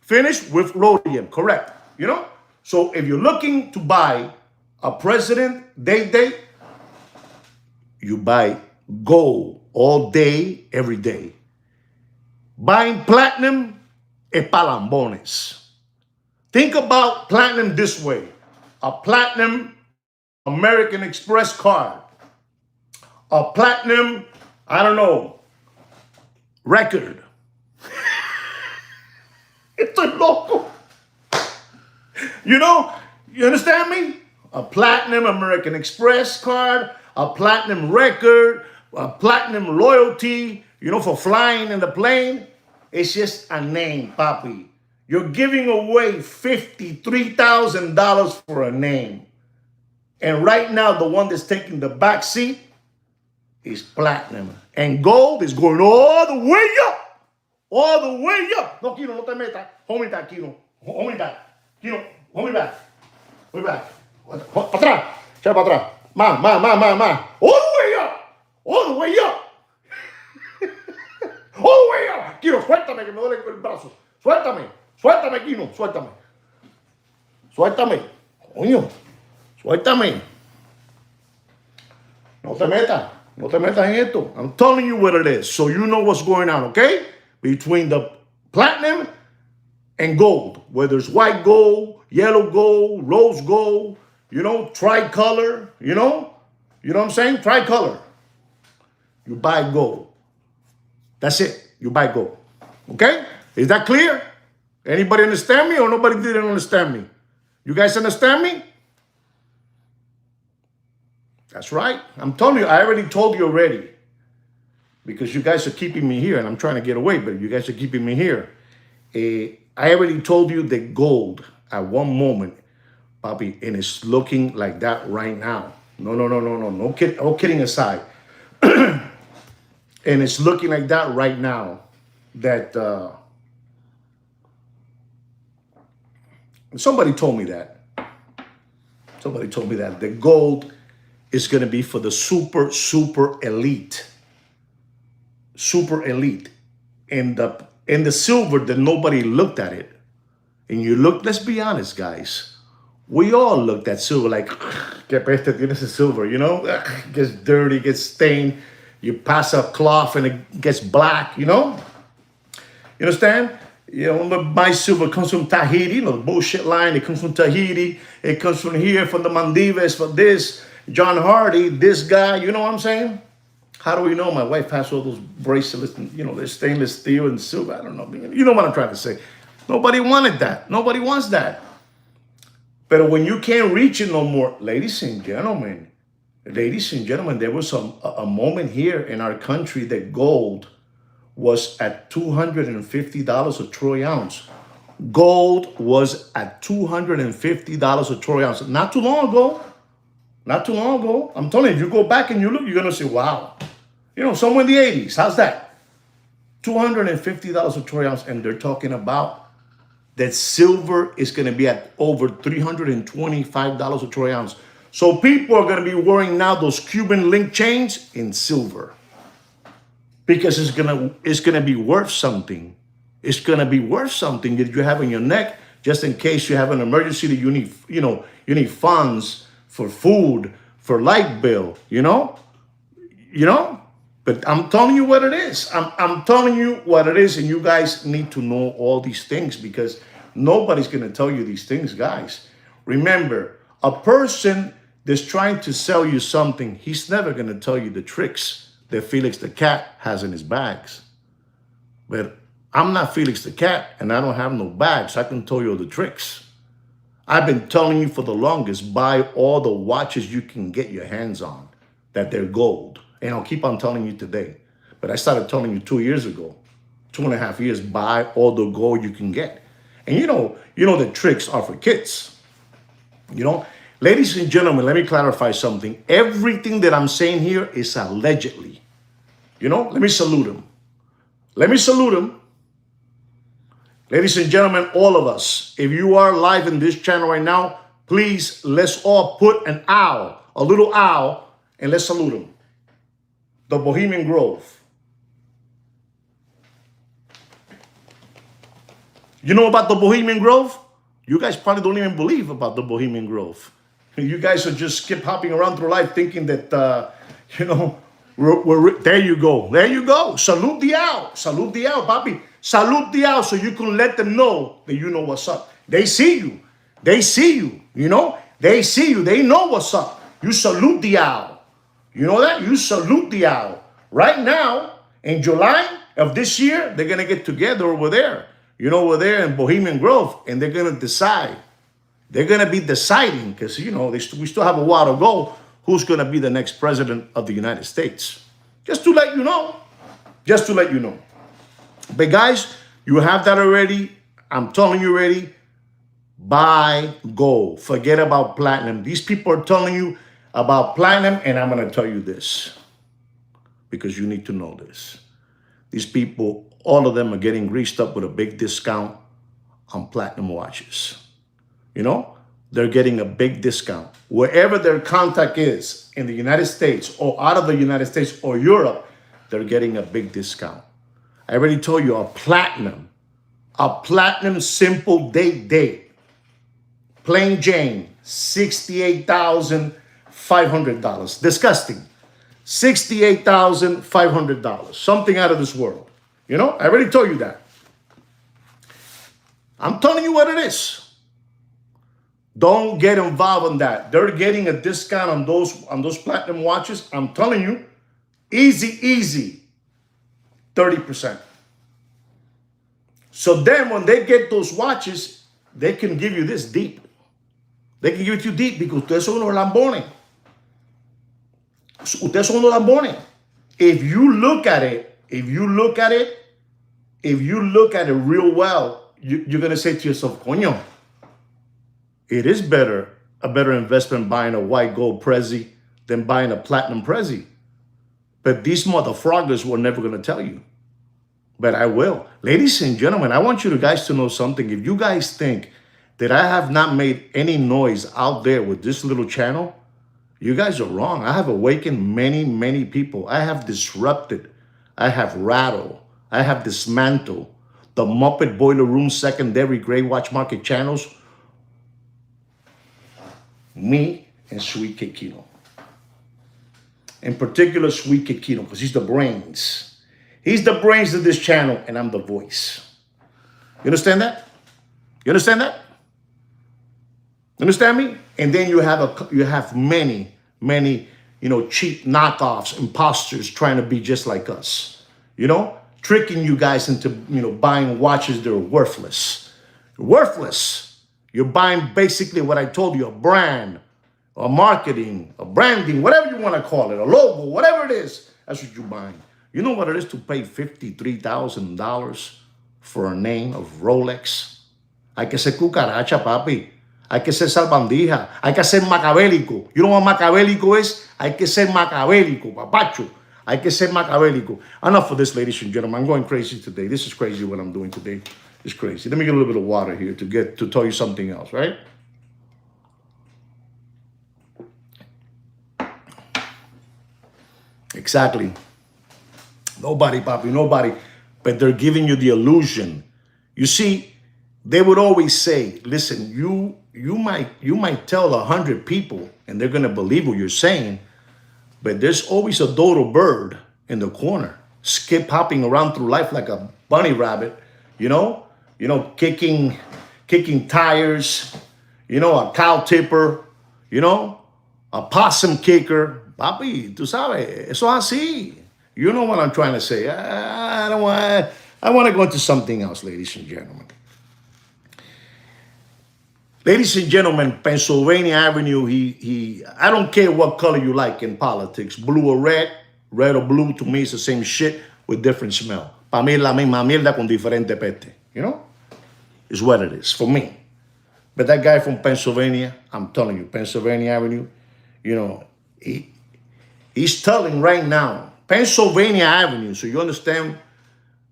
Finished with rhodium. Correct. You know? So if you're looking to buy a president day, you buy gold all day, every day. Buying platinum es palambones. Think about platinum this way. A platinum American Express card. A platinum, I don't know, record. Estoy loco. You know, you understand me? A platinum American Express card, a platinum record, a platinum loyalty, you know, for flying in the plane. It's just a name, papi. You're giving away $53,000 for a name. And right now, the one that's taking the back seat is platinum. And gold is going all the way up. All the way up. No, Kino, no te metas. Hold me back, Kino. Hold me back. Kino, hold me back. Hold me back. Para atrás. Echa para atrás. Más. All the way up. All the way up. All the way up. Kino, suéltame que me duele el brazo. Suéltame, Kino, suéltame. Coño, suéltame. No te metas en esto. I'm telling you what it is, so you know what's going on, okay? Between the platinum and gold, whether it's white gold, yellow gold, rose gold, you know, tricolor, you know what I'm saying? Tricolor. You buy gold. That's it. You buy gold. Okay? Is that clear? Anybody understand me or nobody didn't understand me? You guys understand me? That's right. I'm telling you, I already told you already. Because you guys are keeping me here and I'm trying to get away, but you guys are keeping me here. I already told you that gold at one moment, papi, and it's looking like that right now. No. No kidding aside. And it's looking like that right now. That somebody told me that. The gold is going to be for the super elite. Super elite. And the silver that nobody looked at it. And you look, let's be honest, guys. We all looked at silver like, que peste tiene ese silver, you know? It gets dirty, gets stained. You pass a cloth and it gets black, you know? You understand? You know, my silver comes from Tahiti, you know, the bullshit line. It comes from Tahiti. It comes from here, from the Maldives, for this. John Hardy, this guy, you know what I'm saying? How do we know? My wife has all those bracelets, and, you know, they're stainless steel and silver. I don't know. You know what I'm trying to say. Nobody wanted that. Nobody wants that. But when you can't reach it no more, ladies and gentlemen, there was a moment here in our country that gold was at $250 a troy ounce. Gold was at $250 a troy ounce. Not too long ago. I'm telling you, if you go back and you look, you're going to say, wow. You know, somewhere in the 80s. How's that? $250 a troy ounce. And they're talking about that silver is going to be at over $325 a troy ounce. So people are going to be wearing now those Cuban link chains in silver. Because it's gonna be worth something. It's gonna be worth something that you have in your neck, just in case you have an emergency that you need funds for food, for light bill, you know. But I'm telling you what it is. I'm telling you what it is, and you guys need to know all these things because nobody's gonna tell you these things, guys. Remember, a person that's trying to sell you something, he's never gonna tell you the tricks that Felix the Cat has in his bags. But I'm not Felix the Cat, and I don't have no bags. I can tell you all the tricks. I've been telling you for the longest, buy all the watches you can get your hands on, that they're gold. And I'll keep on telling you today. But I started telling you 2 years ago, 2.5 years, buy all the gold you can get. And you know the tricks are for kids. You know, ladies and gentlemen, let me clarify something. Everything that I'm saying here is allegedly. You know, let me salute him. Let me salute him. Ladies and gentlemen, all of us, if you are live in this channel right now, please, let's all put an owl, a little owl, and let's salute him. The Bohemian Grove. You know about the Bohemian Grove? You guys probably don't even believe about the Bohemian Grove. You guys are just skip hopping around through life thinking that, there you go. There you go. Salute the owl. Salute the owl, papi. Salute the owl so you can let them know that you know what's up. They see you. They see you. You know? They see you. They know what's up. You salute the owl. You know that? You salute the owl. Right now, in July of this year, they're going to get together over there. You know, over there in Bohemian Grove. And they're going to decide. They're going to be deciding because, you know, we still have a while to go. Who's going to be the next president of the United States? Just to let you know. Just to let you know. But guys, you have that already. I'm telling you already. Buy gold. Forget about platinum. These people are telling you about platinum, and I'm going to tell you this. Because you need to know this. These people, all of them are getting greased up with a big discount on platinum watches. You know? They're getting a big discount. Wherever their contact is, in the United States or out of the United States or Europe, they're getting a big discount. I already told you a platinum simple date, plain Jane, $68,500. Disgusting. $68,500. Something out of this world. You know, I already told you that. I'm telling you what it is. Don't get involved in that. They're getting a discount on those platinum watches. I'm telling you, easy, 30%. So then when they get those watches, they can give you this deep. They can give it to you deep because ustedes son unos lambones. Ustedes son unos lambones. If you look at it real well, you're going to say to yourself, coño, it is a better investment buying a white gold Prezi than buying a platinum Prezi. But these motherfroggers were never going to tell you. But I will. Ladies and gentlemen, I want you guys to know something. If you guys think that I have not made any noise out there with this little channel, you guys are wrong. I have awakened many people. I have disrupted. I have rattled. I have dismantled the Muppet Boiler Room secondary gray watch market channels. Me and Sweet Kikino. In particular, Sweet Kikino, because he's the brains. He's the brains of this channel, and I'm the voice. You understand that? You understand that? You understand me? And then you have many, cheap knockoffs, imposters trying to be just like us. You know, tricking you guys into, buying watches that are worthless. Worthless. You're buying basically what I told you, a brand, a marketing, a branding, whatever you want to call it, a logo, whatever it is, that's what you're buying. You know what it is to pay $53,000 for a name of Rolex? Hay que ser cucaracha, papi. Hay que ser salbandija. Hay que ser macabélico. You know what macabélico is? Hay que ser macabélico, papacho. Hay que ser macabélico. Enough of this, ladies and gentlemen. I'm going crazy today. This is crazy what I'm doing today. It's crazy. Let me get a little bit of water here to tell you something else, right? Exactly. Nobody, papi, nobody. But they're giving you the illusion. You see, they would always say, listen, you might tell 100 people and they're going to believe what you're saying, but there's always a dodo bird in the corner, skip hopping around through life like a bunny rabbit, kicking tires, a cow tipper, a possum kicker. Papi, tú sabes, eso es así. You know what I'm trying to say. I want to go into something else, ladies and gentlemen. Ladies and gentlemen, Pennsylvania Avenue, I don't care what color you like in politics, blue or red or blue, to me it's the same shit with different smell. Para mí es la misma mierda con diferente peste, you know? Is what it is, for me. But that guy from Pennsylvania, I'm telling you, Pennsylvania Avenue, you know, he's telling right now, Pennsylvania Avenue, so you understand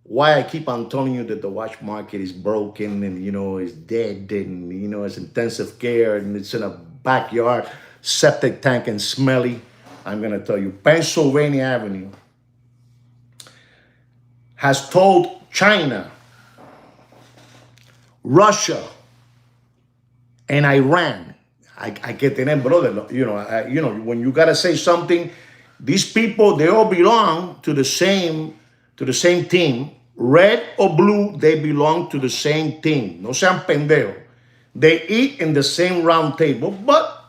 why I keep on telling you that the watch market is broken and, you know, it's dead and, you know, it's intensive care and it's in a backyard, septic tank and smelly. I'm going to tell you, Pennsylvania Avenue has told China, Russia, and Iran, I get the name, brother, you know, when you got to say something, these people, they all belong to the same team. Red or blue, they belong to the same team. No sean pendejo. They eat in the same round table, but,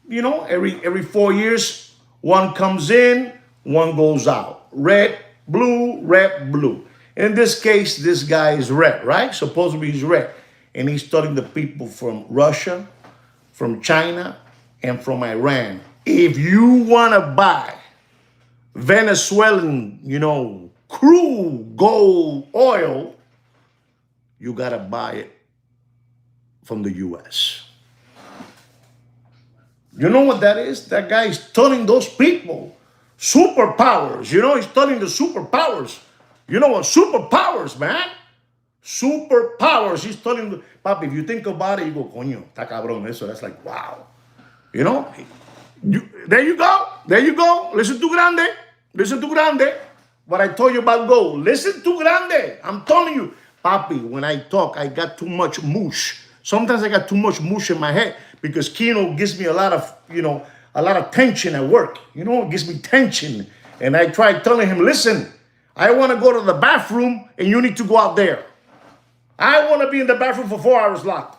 you know, every 4 years, one comes in, one goes out. Red, blue. In this case, this guy is red, right? Supposedly he's red. And he's studying the people from Russia, from China, and from Iran. If you want to buy Venezuelan, you know, crude gold oil, you got to buy it from the U.S. You know what that is? That guy is telling those people superpowers. You know, he's telling the superpowers. You know what? Superpowers, man. Superpowers. He's telling the papi, if you think about it, you go, coño, está cabrón eso. That's like, wow. You know? There you go. Listen to Grande. What I told you about gold. Listen to Grande. I'm telling you, papi, when I talk, I got too much mush. Sometimes I got too much mush in my head because Kino gives me a lot of tension at work. You know, it gives me tension. And I tried telling him, listen, I want to go to the bathroom and you need to go out there. I want to be in the bathroom for 4 hours locked.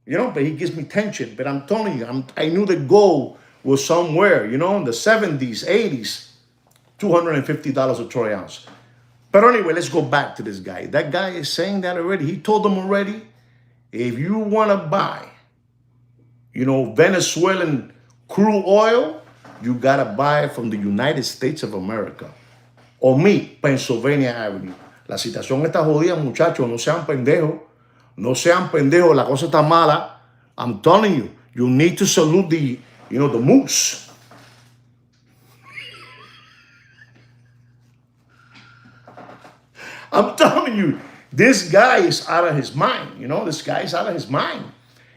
You know, but he gives me tension. But I'm telling you, I knew the goal was somewhere, you know, in the 70s, 80s, $250 a troy ounce. But anyway, let's go back to this guy. That guy is saying that already. He told them already, if you want to buy, you know, Venezuelan crude oil, you got to buy it from the United States of America. O me, Pennsylvania Avenue. La situación está jodida, muchachos. No sean pendejos. La cosa está mala. I'm telling you, you need to salute the moose. I'm telling you, this guy is out of his mind. You know, this guy is out of his mind.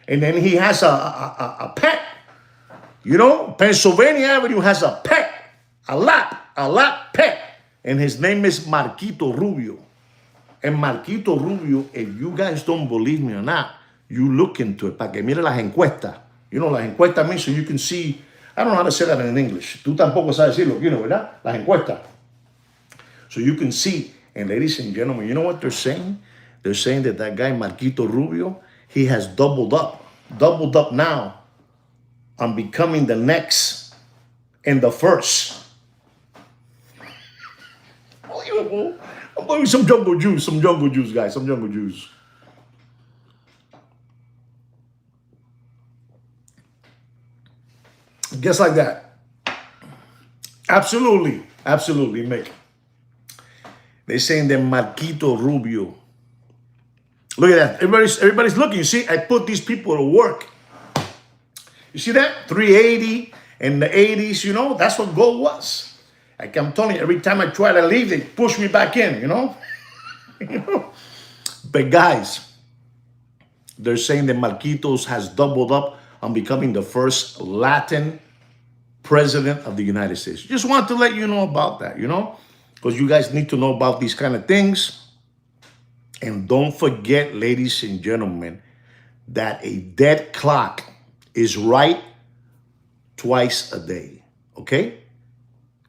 And then he has a pet. You know, Pennsylvania Avenue has a pet. A lot pet. And his name is Marquito Rubio. And Marquito Rubio, if you guys don't believe me or not, you look into it. Para que mire las encuestas. You know, las encuestas mean so you can see. I don't know how to say that in English. Tú tampoco sabes decirlo, you know, ¿verdad? Las encuestas. So you can see. And ladies and gentlemen, you know what they're saying? They're saying that guy, Marquito Rubio, he has doubled up now on becoming the next and the first. I'm buying some jungle juice, guys, some jungle juice. Just like that. Absolutely, Mick. They're saying that Marquito Rubio. Look at that. Everybody's looking. You see, I put these people to work. You see that? 380 in the 80s, you know, that's what gold was. Like I'm telling you, every time I try to leave, they push me back in, you know? But guys, they're saying that Marquitos has doubled up on becoming the first Latin president of the United States. Just want to let you know about that, you know? Because you guys need to know about these kind of things. And don't forget, ladies and gentlemen, that a dead clock is right twice a day, okay?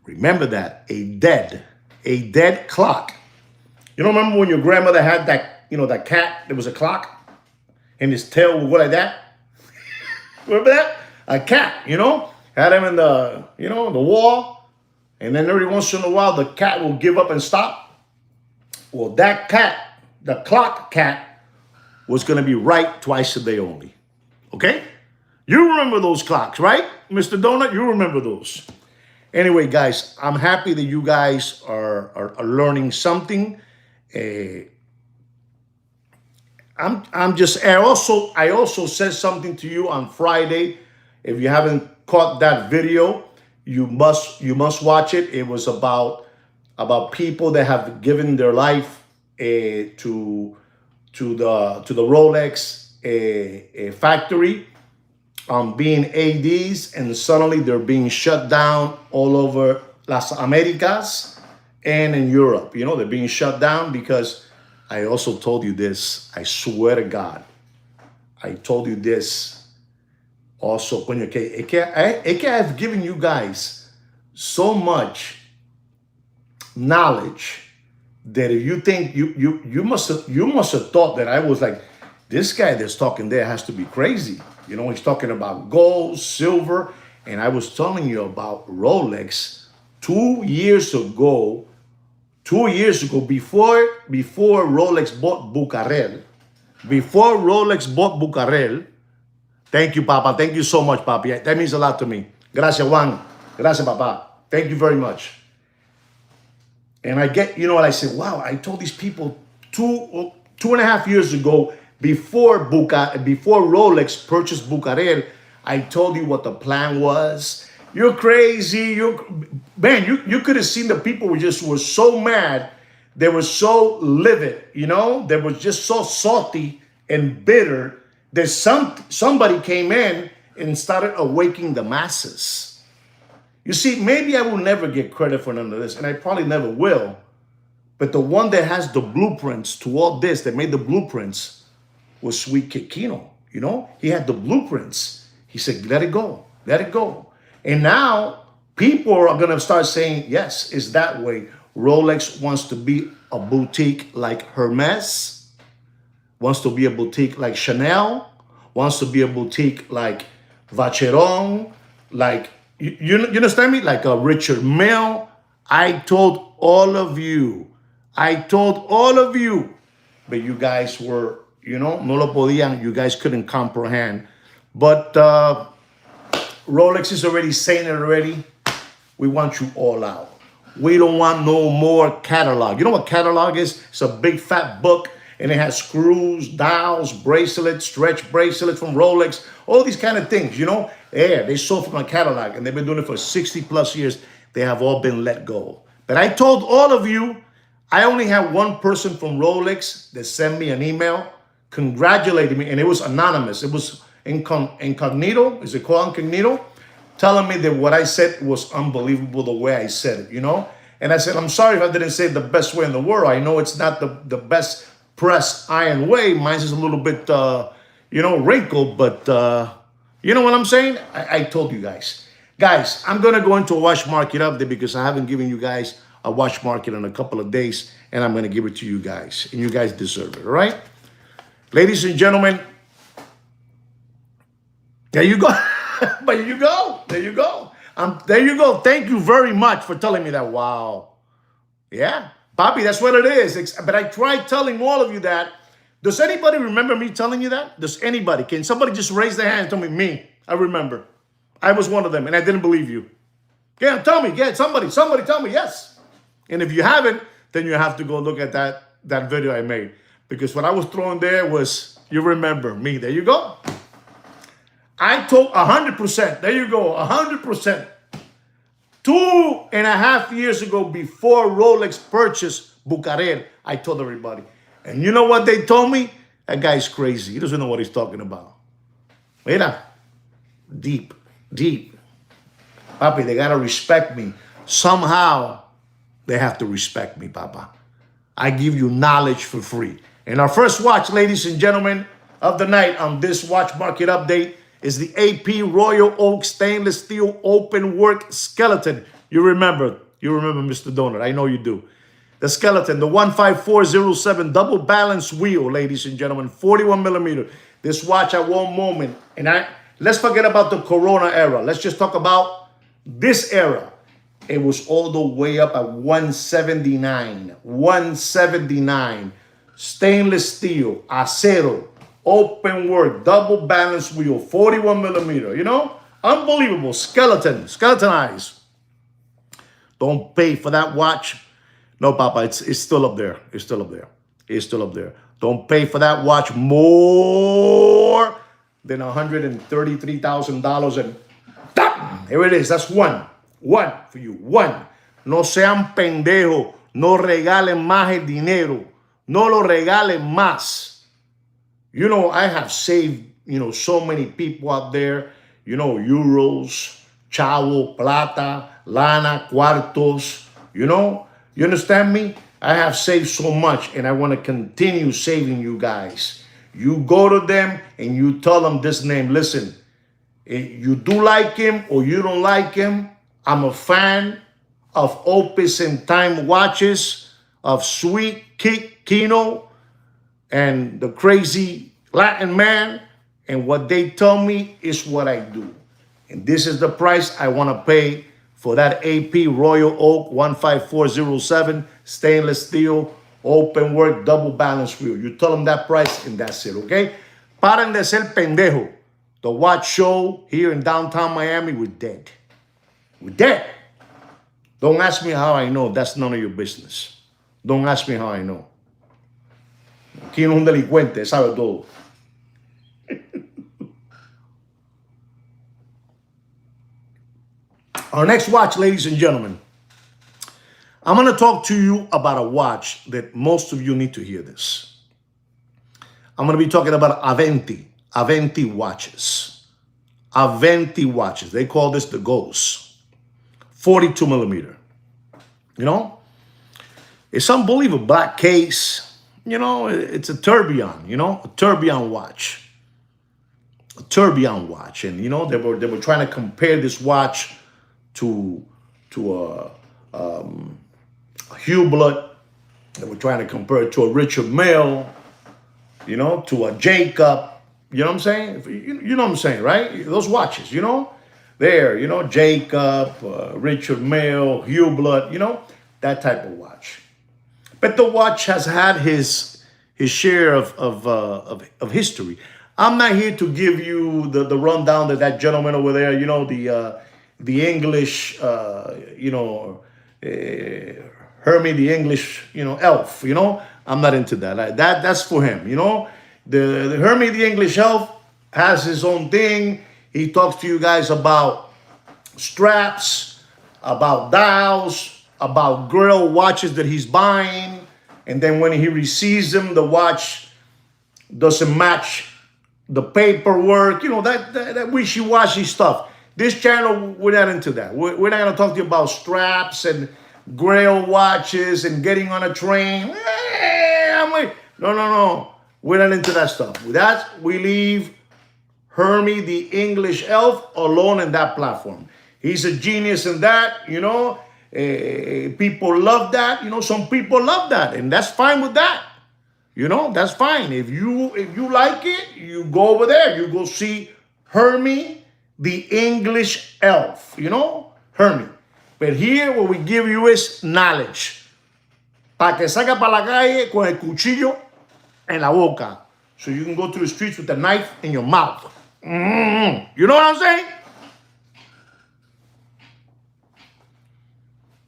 Remember that, a dead clock. You don't remember when your grandmother had that, you know, that cat, there was a clock, and his tail would go like that? Remember that? A cat, you know, had him in the, you know, the wall, and then every once in a while, the cat will give up and stop. Well, that cat, the clock cat, was going to be right twice a day only. Okay? You remember those clocks, right? Mr. Donut, you remember those. Anyway, guys, I'm happy that you guys are learning something. I also said something to you on Friday. If you haven't caught that video, you must watch it. It was about people that have given their life to the Rolex factory, being ADs, and suddenly they're being shut down all over Las Americas and in Europe. You know, they're being shut down because I also told you this. I swear to God, I told you this also. I've given you guys so much knowledge that if you think you must have thought that I was like, this guy that's talking there has to be crazy. You know, he's talking about gold, silver, and I was telling you about Rolex 2 years ago. 2 years ago, before Rolex bought Bucarel, thank you, Papa. Thank you so much, Papi. That means a lot to me. Gracias, Juan. Gracias, Papa. Thank you very much. And I get, you know what I said? Wow, I told these people 2.5 years ago, before Rolex purchased Bucarel, I told you what the plan was. You're crazy. Man, you could have seen the people were so mad. They were so livid, you know? They were just so salty and bitter that somebody came in and started awakening the masses. You see, maybe I will never get credit for none of this, and I probably never will. But the one that has the blueprints to all this, that made the blueprints, was Sweet Kid Kino. You know, he had the blueprints. He said, let it go, let it go. And now people are going to start saying, yes, it's that way. Rolex wants to be a boutique like Hermes, wants to be a boutique like Chanel, wants to be a boutique like Vacheron, like, you understand me? Like a Richard Mille. I told all of you, but you guys were, you know, no lo podían, you guys couldn't comprehend. But Rolex is already saying it already. We want you all out. We don't want no more catalog. You know what catalog is? It's a big fat book, and it has screws, dials, bracelets, stretch bracelets from Rolex, all these kind of things, you know? Yeah, they sold from a catalog, and they've been doing it for 60 plus years. They have all been let go. But I told all of you, I only had one person from Rolex that sent me an email congratulating me, and it was anonymous. It was incognito. Is it called incognito? Telling me that what I said was unbelievable the way I said it, you know? And I said, I'm sorry if I didn't say it the best way in the world. I know it's not the best pressed iron way. Mine's is a little bit, you know, wrinkled, but you know what I'm saying? I told you guys. Guys, I'm going to go into a watch market update because I haven't given you guys a watch market in a couple of days, and I'm going to give it to you guys, and you guys deserve it, all right? Ladies and gentlemen, there you go. But there you go. There you go. There you go. Thank you very much for telling me that. Wow. Yeah. Bobby, that's what it is. But I tried telling all of you that. Does anybody remember me telling you that? Does anybody? Can somebody just raise their hand and tell me? Me. I remember. I was one of them, and I didn't believe you. Yeah, tell me. Yeah, somebody tell me. Yes. And if you haven't, then you have to go look at that video I made. Because what I was throwing there was, you remember me. There you go. I told 100%. There you go, 100%. 2.5 years ago, before Rolex purchased Bucarel, I told everybody. And you know what they told me? That guy's crazy. He doesn't know what he's talking about. Mira, deep. Papi, they got to respect me. Somehow, they have to respect me, Papa. I give you knowledge for free. And our first watch, ladies and gentlemen, of the night on this watch market update is the AP Royal Oak stainless steel open work skeleton. You remember, Mr. Donut. I know you do. The skeleton, the 15407 double balance wheel, ladies and gentlemen, 41 millimeter. This watch at one moment, and let's forget about the Corona era. Let's just talk about this era. It was all the way up at 179. 179. Stainless steel, acero, open work, double balance wheel, 41 millimeter, you know? Unbelievable. Skeleton eyes. Don't pay for that watch. No, Papa, it's still up there. It's still up there. It's still up there. Don't pay for that watch more than $133,000. And here it is. That's one. One for you. One. No sean pendejos. No regalen más el dinero. No lo regalen más. You know, I have saved, so many people out there. Euros, chavo, plata, lana, cuartos, You understand me? I have saved so much, and I want to continue saving you guys. You go to them, and you tell them this name. Listen, you do like him or you don't like him. I'm a fan of Opus and Time watches, of Sweet Kino, and the Crazy Latin Man. And what they tell me is what I do. And this is the price I want to pay for that AP Royal Oak 15407 stainless steel open work double balance wheel. You tell them that price and that's it, okay? Paren de ser pendejo. The watch show here in downtown Miami, we're dead. We're dead. Don't ask me how I know. That's none of your business. Don't ask me how I know. Aquí no es un delincuente, sabe todo. Our next watch, ladies and gentlemen, I'm going to talk to you about a watch that most of you need to hear this. I'm going to be talking about Aventi watches. Aventi watches. They call this the Ghost. 42 millimeter. It's unbelievable. Black case. It's a tourbillon, a tourbillon watch. A tourbillon watch. And, they were trying to compare this watch to a Hublot. They were trying to compare it to a Richard Mille, to a Jacob. You know what I'm saying? You know what I'm saying, right? Those watches, there, Jacob, Richard Mille, Hublot, that type of watch. But the watch has had his share of history. I'm not here to give you the rundown that gentleman over there, the English, Hermie the English, elf, I'm not into that. That's for him, The Hermie the English elf has his own thing. He talks to you guys about straps, about dials, about grill watches that he's buying. And then when he receives them, the watch doesn't match the paperwork, that wishy-washy stuff. This channel, we're not into that. We're not going to talk to you about straps and grail watches and getting on a train. No. We're not into that stuff. With that, we leave Hermie the English elf alone in that platform. He's a genius in that, people love that. Some people love that, and that's fine with that. That's fine. If you like it, you go over there. You go see Hermie the English elf, Hermie. But here what we give you is knowledge. Para que salga para la calle con el cuchillo en la boca. So you can go through the streets with a knife in your mouth. You know what I'm saying?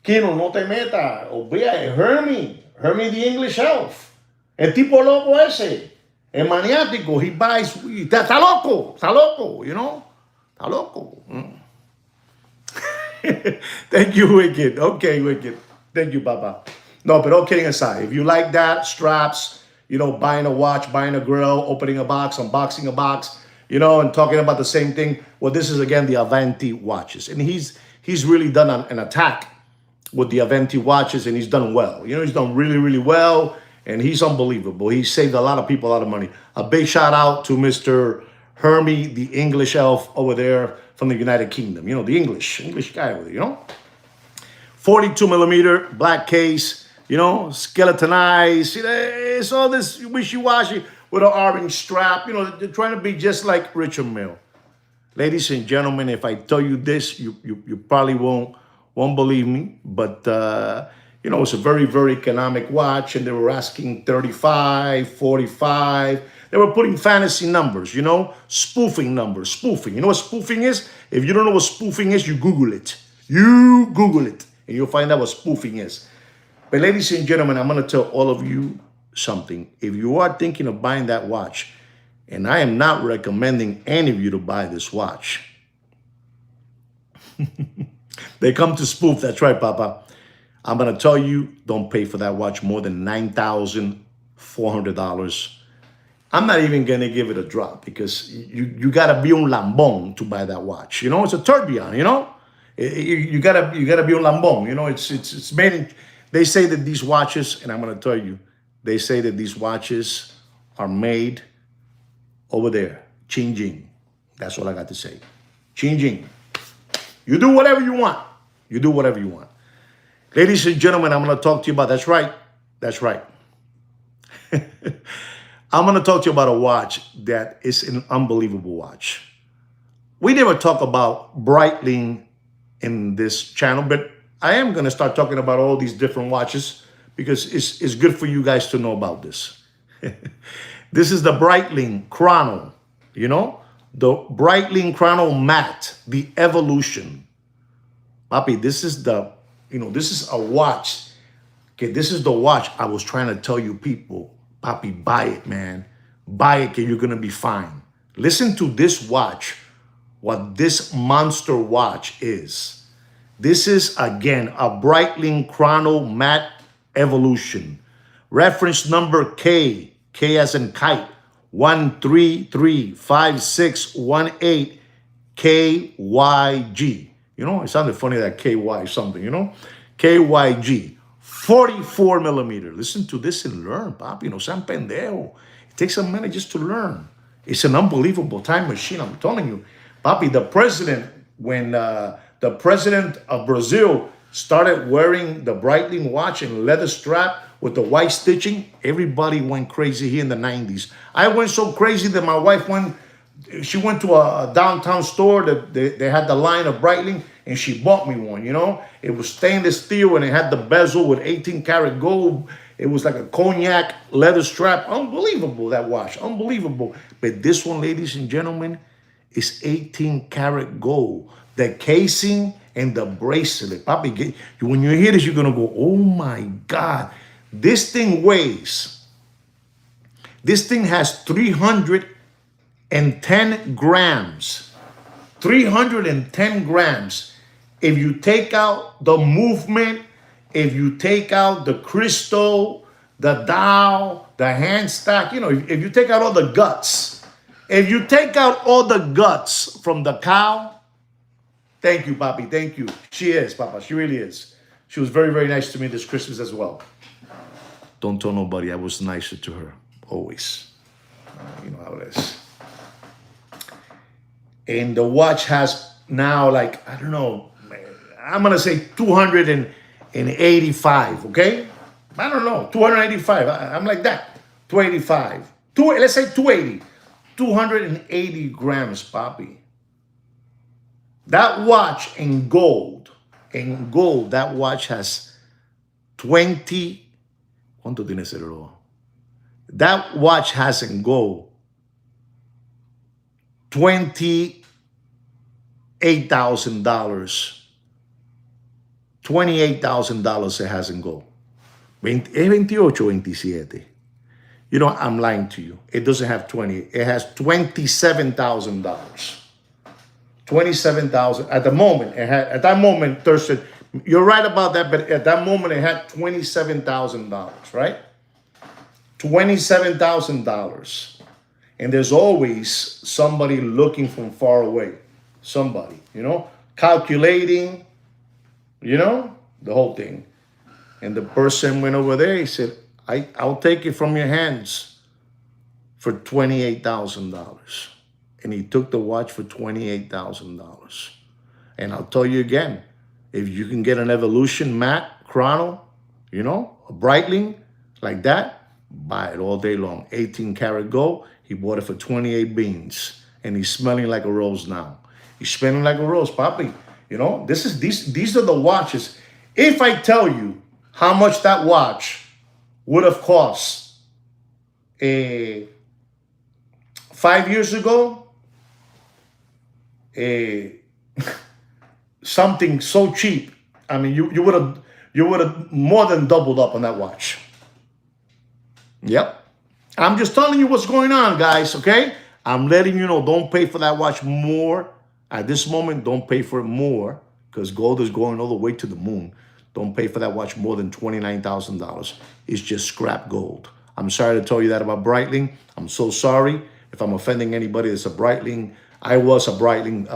Kino, no te metas. Olvida, Hermie the English elf. El tipo loco ese. El maniático. He buys. Está loco. Está loco. Thank you, Wicked. Okay, Wicked. Thank you, Papa. No, but all kidding aside, if you like that, straps, buying a watch, buying a grill, opening a box, unboxing a box, and talking about the same thing, well, this is, again, the Aventi watches. And he's really done an attack with the Aventi watches, and he's done well. He's done really, really well, and he's unbelievable. He saved a lot of people a lot of money. A big shout out to Mr. Hermie, the English elf over there from the United Kingdom. The English guy over there, 42 millimeter, black case, skeleton eyes. It's all this wishy-washy with an orange strap. They're trying to be just like Richard Mille. Ladies and gentlemen, if I tell you this, you probably won't believe me. But, it's a very, very economic watch. And they were asking 35, 45. They were putting fantasy numbers, you know, spoofing numbers, spoofing. You know what spoofing is? If you don't know what spoofing is, you Google it. You Google it, and you'll find out what spoofing is. But ladies and gentlemen, I'm going to tell all of you something. If you are thinking of buying that watch, and I am not recommending any of you to buy this watch. They come to spoof. That's right, Papa. I'm going to tell you, don't pay for that watch more than $9,400. I'm not even going to give it a drop because you got to be un lambón to buy that watch. You know, it's a tourbillon, you know? You gotta be un lambón. You know, it's made in, they say that these watches, and I'm going to tell you, they say that these watches are made over there, Xinjiang. That's all I got to say. Xinjiang. You do whatever you want. You do whatever you want. Ladies and gentlemen, I'm going to talk to you about, that's right. That's right. I'm going to talk to you about a watch that is an unbelievable watch. We never talk about Breitling in this channel, but I am going to start talking about all these different watches because it's good for you guys to know about this. This is the Breitling Chrono, you know, the Breitling Chrono Matte, the Evolution. Papi, this is the, you know, this is a watch. Okay, this is the watch I was trying to tell you people. Papi, buy it, man. Buy it, and you're going to be fine. Listen to this watch, what this monster watch is. This is, again, a Breitling Chrono Matte Evolution. Reference number K as in kite, 1335618 KYG. You know, it sounded funny that KY something, you know? KYG. 44 millimeter. Listen to this and learn, Pop. You know, San Pendejo. It takes a minute just to learn. It's an unbelievable time machine. I'm telling you, Papi, the president, when the president of Brazil started wearing the Breitling watch and leather strap with the white stitching, everybody went crazy here in the 90s. I went so crazy that my wife went to a downtown store that they had the line of Breitling, and she bought me one, you know? It was stainless steel, and it had the bezel with 18 karat gold. It was like a cognac leather strap. Unbelievable, that watch. Unbelievable. But this one, ladies and gentlemen, is 18 karat gold. The casing and the bracelet. Papi, when you hear this, you're going to go, oh my God. This thing weighs, this thing has 310 grams. 310 grams. If you take out the movement, if you take out the crystal, the dial, the hand stack, you know, if you take out all the guts, if you take out all the guts from the cow, thank you, Papi, thank you. She is, Papa, she really is. She was very, very nice to me this Christmas as well. Don't tell nobody, I was nicer to her, always. You know how it is. And the watch has now, like, I don't know, I'm going to say 285, okay? I don't know, 285. I'm like that, 285. Let's say 280. 280 grams, Papi. That watch in gold, that watch has 20. ¿Cuánto tiene ese reloj? That watch has in gold $28,000. $28,000 it has in gold. Es 28, 27. You know, I'm lying to you. It doesn't have 20. It has $27,000. 27,000 at the moment. It had, at that moment, Thurston, you're right about that, but at that moment it had $27,000, right? $27,000. And there's always somebody looking from far away. Somebody, you know, calculating, you know, the whole thing. And the person went over there, he said, I'll take it from your hands for $28,000. And he took the watch for $28,000. And I'll tell you again, if you can get an Evolution Matte Chrono, you know, a Breitling like that, buy it all day long. 18 karat gold. He bought it for 28 beans. And he's smelling like a rose now. He's smelling like a rose, Papi. You know, these are the watches. If I tell you how much that watch would have cost 5 years ago, something so cheap. I mean, you would have more than doubled up on that watch. Yep. I'm just telling you what's going on, guys, okay? I'm letting you know, don't pay for that watch more. At this moment, don't pay for it more because gold is going all the way to the moon. Don't pay for that watch more than $29,000. It's just scrap gold. I'm sorry to tell you that about Breitling. I'm so sorry if I'm offending anybody that's a Breitling. I was a Breitling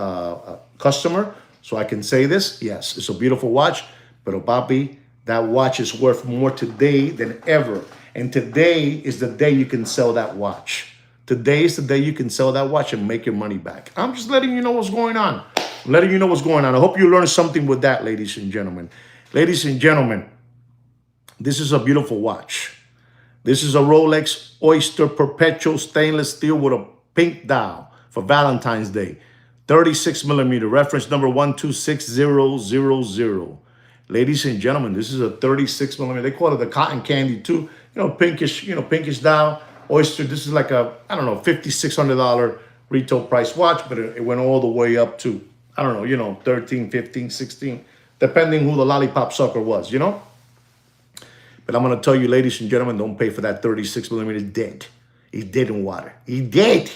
customer, so I can say this. Yes, it's a beautiful watch, but papi, that watch is worth more today than ever. And today is the day you can sell that watch. Today is the day you can sell that watch and make your money back. I'm just letting you know what's going on. I'm letting you know what's going on. I hope you learned something with that, ladies and gentlemen. Ladies and gentlemen, this is a beautiful watch. This is a Rolex Oyster Perpetual stainless steel with a pink dial for Valentine's Day. 36 millimeter, reference number 126000. Ladies and gentlemen, this is a 36 millimeter. They call it the cotton candy too. Pinkish dial. Oyster, this is like a, I don't know, $5,600 retail price watch, but it went all the way up to, I don't know, 13, 15, 16, depending who the lollipop sucker was, But I'm going to tell you, ladies and gentlemen, don't pay for that 36 millimeter. He's dead. He's dead in water. He's dead.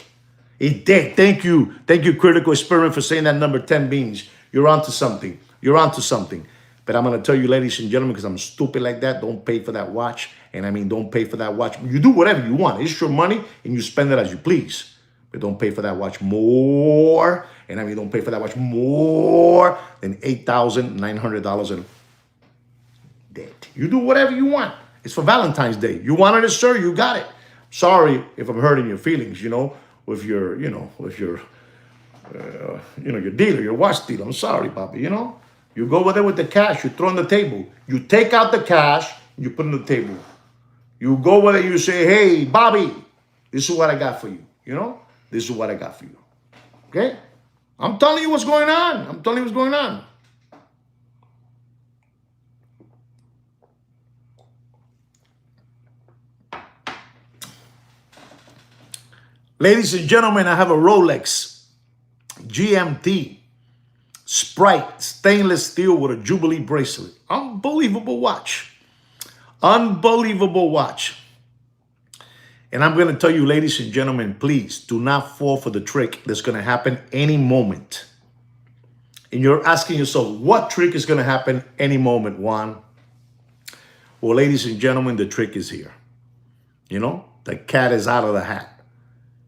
He's dead. Thank you. Thank you, Critical Experiment, for saying that number 10 beans. You're onto something. You're onto something. But I'm going to tell you, ladies and gentlemen, because I'm stupid like that, don't pay for that watch. And I mean, don't pay for that watch. You do whatever you want. It's your money, and you spend it as you please. But don't pay for that watch more. And I mean, don't pay for that watch more than $8,900 and dead. You do whatever you want. It's for Valentine's Day. You wanted it, sir. You got it. Sorry if I'm hurting your feelings, with your, with your, your dealer, your watch dealer. I'm sorry, Bobby, You go with it with the cash. You throw on the table. You take out the cash. You put it on the table. You go with it. You say, hey, Bobby, this is what I got for you. This is what I got for you. Okay? I'm telling you what's going on. I'm telling you what's going on. Ladies and gentlemen, I have a Rolex GMT Sprite stainless steel with a Jubilee bracelet. Unbelievable watch. Unbelievable watch. And I'm going to tell you, ladies and gentlemen, please do not fall for the trick that's going to happen any moment. And you're asking yourself, what trick is going to happen any moment, Juan? Well, ladies and gentlemen, the trick is here. The cat is out of the hat.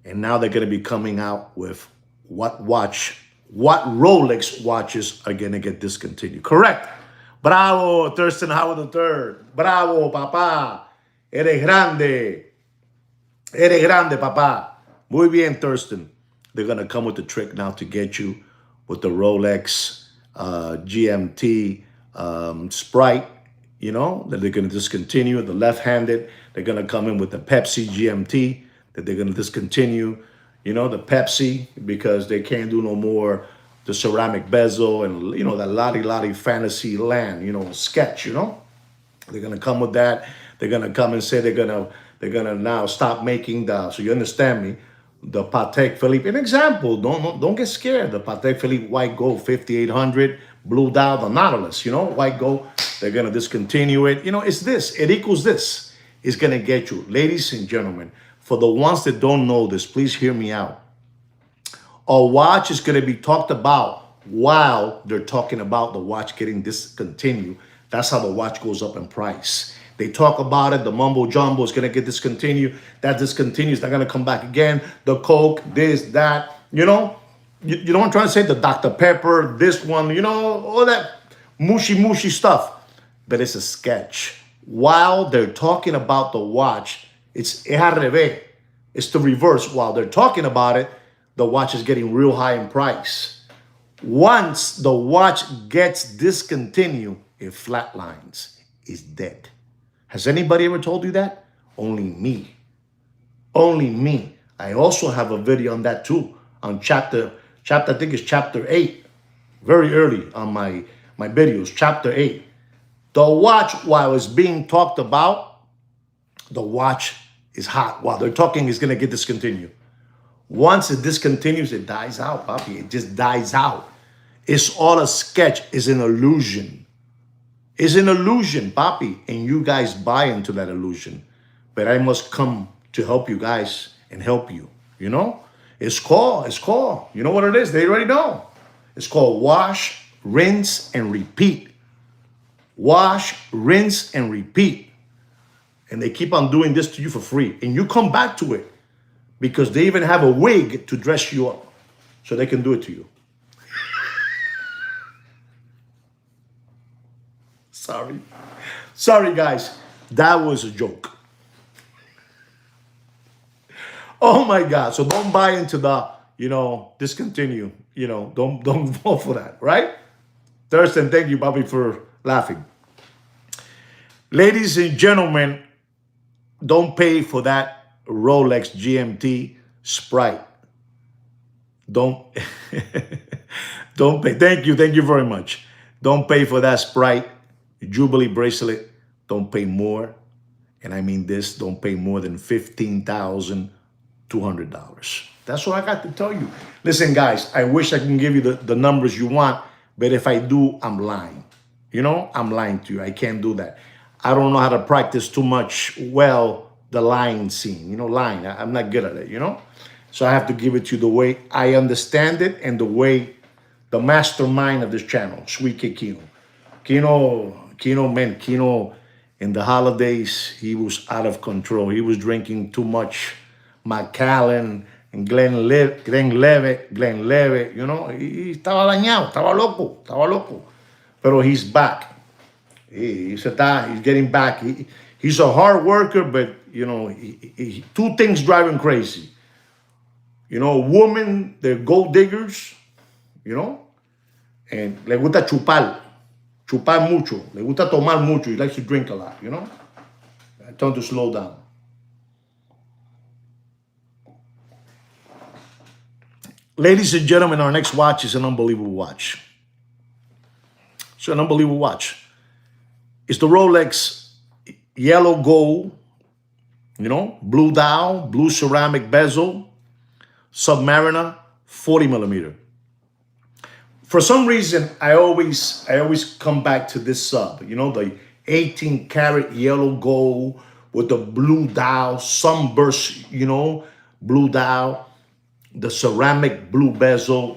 And now they're going to be coming out with what Rolex watches are going to get discontinued. Correct. Bravo, Thurston Howard III. Bravo, papá. Eres grande. Eres grande, papá. Muy bien, Thurston. They're going to come with the trick now to get you with the Rolex GMT Sprite, that they're going to discontinue. The left-handed, they're going to come in with the Pepsi GMT that they're going to discontinue. The Pepsi, because they can't do no more the ceramic bezel and, that lottie fantasy land, sketch, They're going to come with that. They're going to come and say they're going to now stop making so you understand me, the Patek Philippe. An example, don't get scared. The Patek Philippe white gold 5800 blue dial, the Nautilus, white gold. They're going to discontinue it. It's this. It equals this. It's going to get you. Ladies and gentlemen, for the ones that don't know this, please hear me out. A watch is going to be talked about while they're talking about the watch getting discontinued. That's how the watch goes up in price. They talk about it. The mumbo jumbo is going to get discontinued. That discontinues. They're going to come back again. The Coke, this, that. You know what I'm trying to say? The Dr. Pepper, this one, all that mushy stuff. But it's a sketch. While they're talking about the watch, it's al revés. It's the reverse. While they're talking about it, the watch is getting real high in price. Once the watch gets discontinued, it flatlines. It's dead. Has anybody ever told you that? Only me. Only me. I also have a video on that too. On chapter, I think it's chapter 8. Very early on my videos, chapter 8. The watch, while it's being talked about, the watch is hot. While they're talking, it's going to get discontinued. Once it discontinues, it dies out, papi. It just dies out. It's all a sketch. It's an illusion. It's an illusion, papi. And you guys buy into that illusion. But I must come to help you guys and help you. You know? It's called. You know what it is? They already know. It's called wash, rinse, and repeat. Wash, rinse, and repeat. And they keep on doing this to you for free. And you come back to it because they even have a wig to dress you up so they can do it to you. Sorry, guys. That was a joke. Oh my God. So don't buy into the, discontinue. Don't fall for that, right? Thurston, thank you, Bobby, for laughing. Ladies and gentlemen, don't pay for that Rolex GMT Sprite. Don't pay. Thank you very much. Don't pay for that Sprite Jubilee bracelet. Don't pay more. And I mean this, don't pay more than $15,200. That's what I got to tell you. Listen, guys, I wish I can give you the numbers you want, but if I do, I'm lying. I'm lying to you. I can't do that. I don't know how to practice too much the lying scene. Lying. I'm not good at it, So I have to give it to you the way I understand it and the way the mastermind of this channel, Sweet Kid Kino. Kino, in the holidays, he was out of control. He was drinking too much Macallan and Glenlivet, He estaba dañado, estaba loco. Pero he's back. He's getting back. He's a hard worker, but, two things drive him crazy. Women, they're gold diggers, and le gusta chupar mucho, le gusta tomar mucho. He likes to drink a lot, I tell him to slow down. Ladies and gentlemen, our next watch is an unbelievable watch. It's an unbelievable watch. It's the Rolex yellow gold, blue dial, blue ceramic bezel, Submariner, 40 millimeter. For some reason, I always come back to this sub, the 18 karat yellow gold with the blue dial, sunburst, blue dial, the ceramic blue bezel,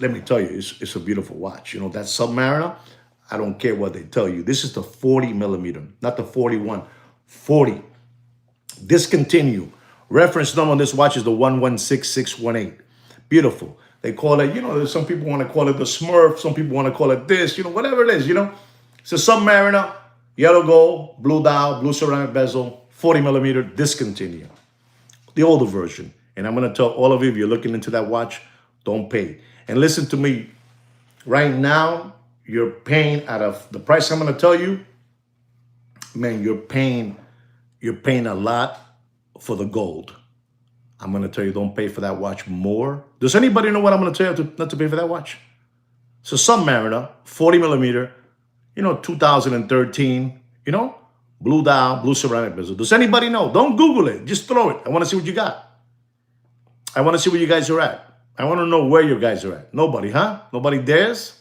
let me tell you, it's a beautiful watch. That Submariner, I don't care what they tell you. This is the 40 millimeter, not the 41, 40. Discontinue. Reference number on this watch is the 116618. Beautiful. They call it, some people want to call it the Smurf. Some people want to call it this, whatever it is, It's a Submariner, yellow gold, blue dial, blue ceramic bezel, 40 millimeter, discontinue. The older version. And I'm going to tell all of you, if you're looking into that watch, don't pay. And listen to me. Right now, you're paying out of the price I'm going to tell you, man, you're paying a lot for the gold. I'm going to tell you, don't pay for that watch more. Does anybody know what I'm going to tell you not to pay for that watch? It's a Submariner, 40 millimeter, 2013, blue dial, blue ceramic bezel. Does anybody know? Don't Google it. Just throw it. I want to see what you got. I want to see where you guys are at. I want to know where you guys are at. Nobody, huh? Nobody dares?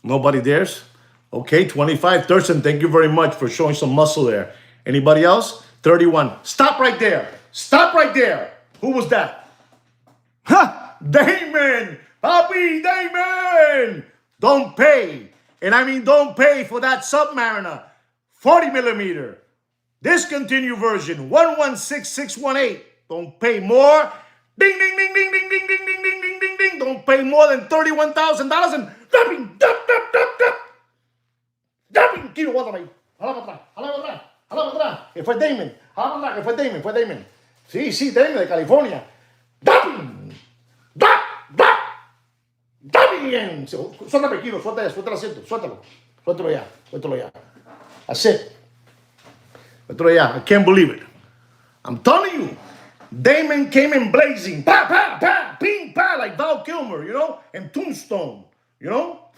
Nobody dares? Okay, 25. Thurston, thank you very much for showing some muscle there. Anybody else? 31. Stop right there. Stop right there. Who was that? Ha! Damon! Papi, Damon! Don't pay. And I mean don't pay for that Submariner. 40 millimeter. Discontinue version. 116618. Don't pay more. Ding, ding, ding, ding, ding, ding, ding, ding, ding, ding, ding, ding. Don't pay more than $31,000 and dumping, dumping. Kino, guárdame. Jala para atrás. Que fue Damon. Jala para atrás, que fue Damon. Sí, Damon de California. Dumping. Dumping. Suéltame, Kino, suelta el asiento. Suéltalo ya. That's it. I can't believe it. I'm telling you, Damon came in blazing. Pa, pa, pa, ping, pa, like Val Kilmer, and Tombstone, You know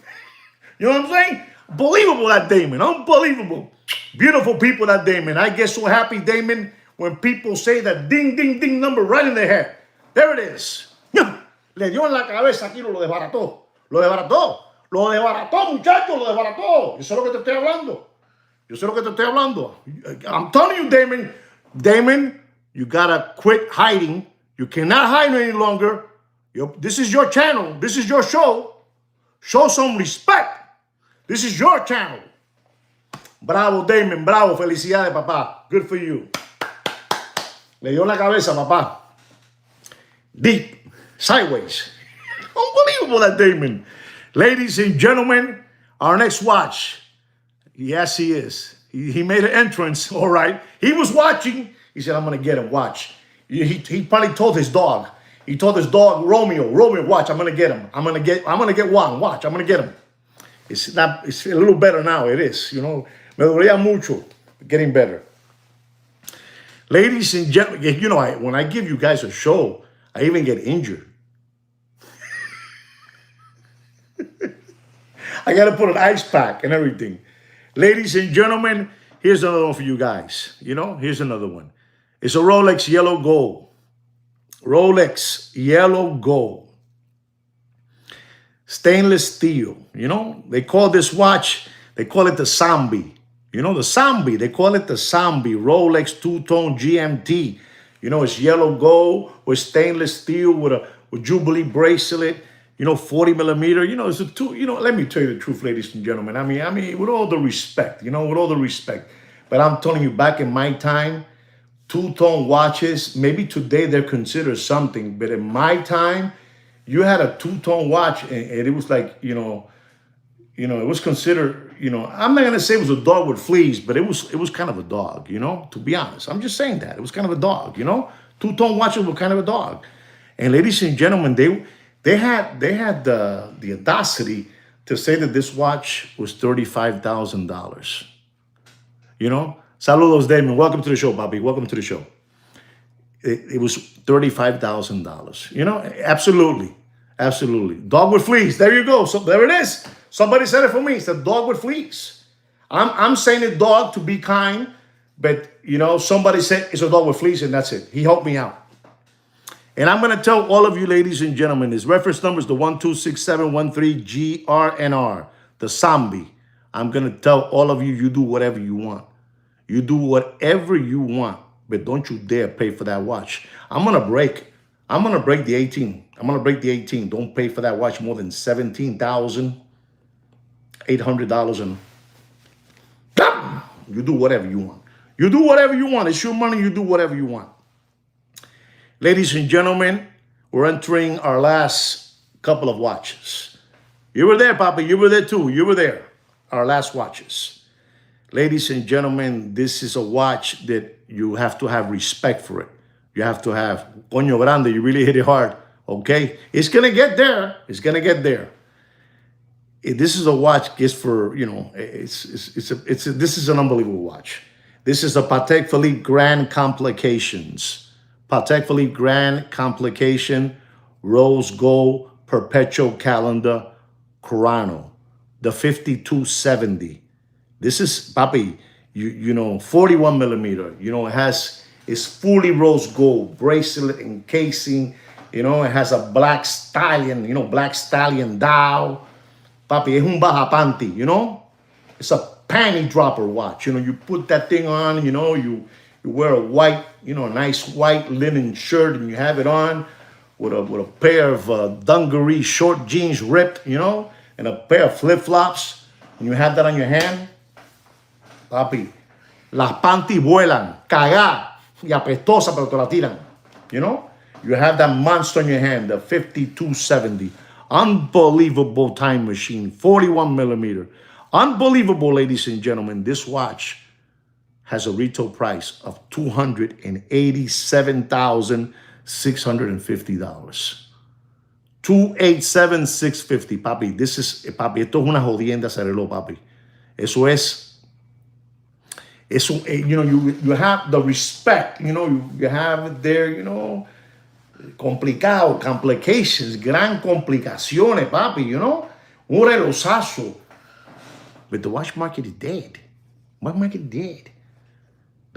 what I'm saying? Unbelievable, that Damon. Unbelievable. Beautiful people, that Damon. I get so happy, Damon, when people say that ding, ding, ding number right in their head. There it is. Le dio en la cabeza aquí, lo desbarató. Lo desbarató. Lo desbarató, muchachos, lo desbarató. Yo sé lo que te estoy hablando. Yo sé lo que te estoy hablando. I'm telling you, Damon. Damon, you gotta quit hiding. You cannot hide any longer. This is your channel. This is your show. Show some respect. This is your channel. Bravo, Damon. Bravo. Felicidades, papá. Good for you. Le dio en la cabeza, papá. Deep. Sideways. Unbelievable, that Damon. Ladies and gentlemen, our next watch. Yes, he is. He made an entrance. All right. He was watching. He said, I'm going to get him. Watch. He probably told his dog. He told his dog, Romeo, watch. I'm going to get him. I'm going to get Juan. Watch. I'm going to get him. It's a little better now. It is. You know, me dolía mucho. Getting better. Ladies and gentlemen, you know, when I give you guys a show, I even get injured. I got to put an ice pack and everything. Ladies and gentlemen, here's another one for you guys. You know, here's another one. It's a Rolex yellow gold. Rolex yellow gold. Stainless steel. You know, they call this watch, they call it the Sambi. You know, the Sambi, they call it the Sambi. Rolex two-tone GMT. You know, it's yellow gold with stainless steel with Jubilee bracelet. You know, 40 millimeter. You know, it's a two. You know, let me tell you the truth, ladies and gentlemen. I mean, with all the respect, you know, with all the respect. But I'm telling you, back in my time, two-tone watches, maybe today they're considered something, but in my time, you had a two-tone watch, and it was like, you know, it was considered, you know, I'm not gonna say it was a dog with fleas, but it was kind of a dog, you know, to be honest. I'm just saying that. It was kind of a dog, you know. Two-tone watches were kind of a dog. And ladies and gentlemen, they had the audacity to say that this watch was $35,000. You know? Saludos, Damon. Welcome to the show, Bobby. Welcome to the show. It was $35,000. You know? Absolutely. Absolutely. Dog with fleas. There you go. So there it is. Somebody said it for me. It's a dog with fleas. I'm saying it dog to be kind, but, you know, somebody said it's a dog with fleas, and that's it. He helped me out. And I'm going to tell all of you, ladies and gentlemen, his reference number is the 126713GRNR, the Sambi. I'm going to tell all of you, you do whatever you want. You do whatever you want, but don't you dare pay for that watch. I'm going to break the 18. I'm going to break the 18. Don't pay for that watch more than $17,800. And you do whatever you want. You do whatever you want. It's your money. You do whatever you want. Ladies and gentlemen, we're entering our last couple of watches. You were there, Papa. You were there too. You were there. Our last watches. Ladies and gentlemen, this is a watch that you have to have respect for it. You have to have, coño grande, you really hit it hard, okay? It's going to get there. It's going to get there. This is a watch just for, you know, this is an unbelievable watch. This is a Patek Philippe Grand Complications. Patek Philippe Grand Complication, Rose Gold, Perpetual Calendar, Corano, the 5270. This is, papi, you know, 41 millimeter. You know, it's fully rose gold, bracelet and casing. You know, it has a black stallion, you know, black stallion dial. Papi, es un baja panty, you know? It's a panty dropper watch. You know, you put that thing on, you know, you wear a white, you know, a nice white linen shirt, and you have it on with a pair of dungaree short jeans ripped, you know, and a pair of flip-flops, and you have that on your hand. Papi, las panty vuelan, cagá y apestosa, pero te la tiran. You know? You have that monster in your hand, the 5270. Unbelievable time machine, 41 millimeter. Unbelievable, ladies and gentlemen. This watch has a retail price of $287,650. $287,650, papi. This is, papi, esto es una jodienda ese reloj, papi. Eso es, you know, you have the respect, you know, you have it there, you know, complicado, complications, gran complicaciones, papi, you know, un relojazo. But the watch market is dead. Watch market is dead.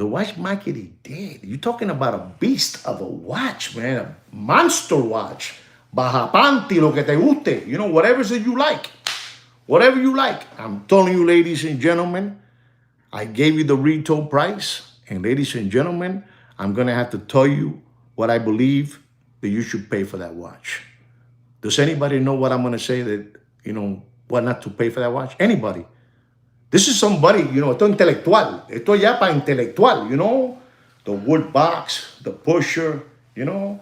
The watch market is dead. You're talking about a beast of a watch, man. A monster watch. Baja panty, lo que te guste. You know, whatever that you like. Whatever you like. I'm telling you, ladies and gentlemen, I gave you the retail price. And ladies and gentlemen, I'm going to have to tell you what I believe that you should pay for that watch. Does anybody know what I'm going to say that, you know, what not to pay for that watch? Anybody? This is somebody, you know, esto es intelectual. Esto ya para intelectual, you know. The wood box, the pusher, you know,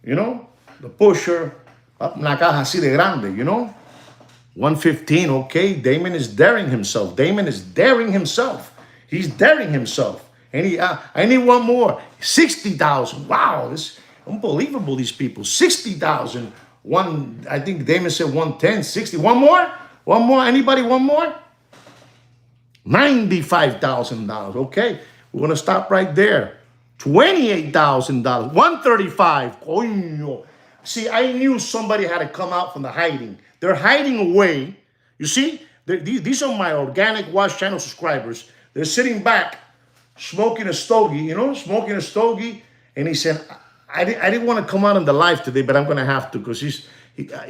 the pusher. Una caja así de grande, you know. 115, okay. Damon is daring himself. Damon is daring himself. He's daring himself. I need one more. 60,000. Wow, this unbelievable, these people. 60,000. I think Damon said 110, 60. One more? One more? Anybody one more? $95,000. Okay, we're gonna stop right there. $28,000. 135. Coño. See, I knew somebody had to come out from the hiding. They're hiding away. You see, these are my Organic Watch Channel subscribers. They're sitting back, smoking a stogie. You know, smoking a stogie. And he said, I didn't want to come out in the live today, but I'm gonna have to because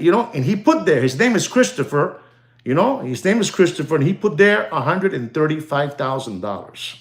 you know, and he put there. His name is Christopher. You know, his name is Christopher, and he put there $135,000.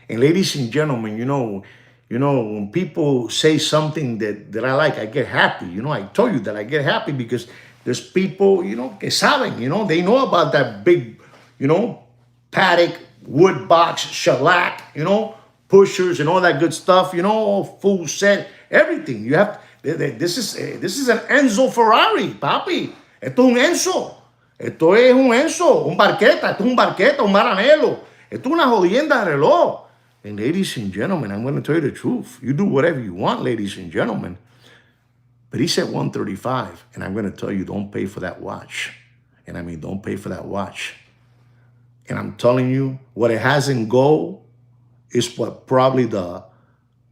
And ladies and gentlemen, you know, when people say something that I like, I get happy. You know, I told you that I get happy because there's people, you know, que saben, you know, they know about that big, you know, paddock, wood box, shellac, you know, pushers and all that good stuff, you know, full set, everything. You have, this is an Enzo Ferrari, papi. Esto es un Enzo. Esto es un Enzo, un Barqueta. Esto es un Barqueta, un Maranello. Esto es una jodienda de reloj. And ladies and gentlemen, I'm going to tell you the truth. You do whatever you want, ladies and gentlemen. But he said 135, and I'm going to tell you, don't pay for that watch. And I mean, don't pay for that watch. And I'm telling you, what it has in gold is what probably the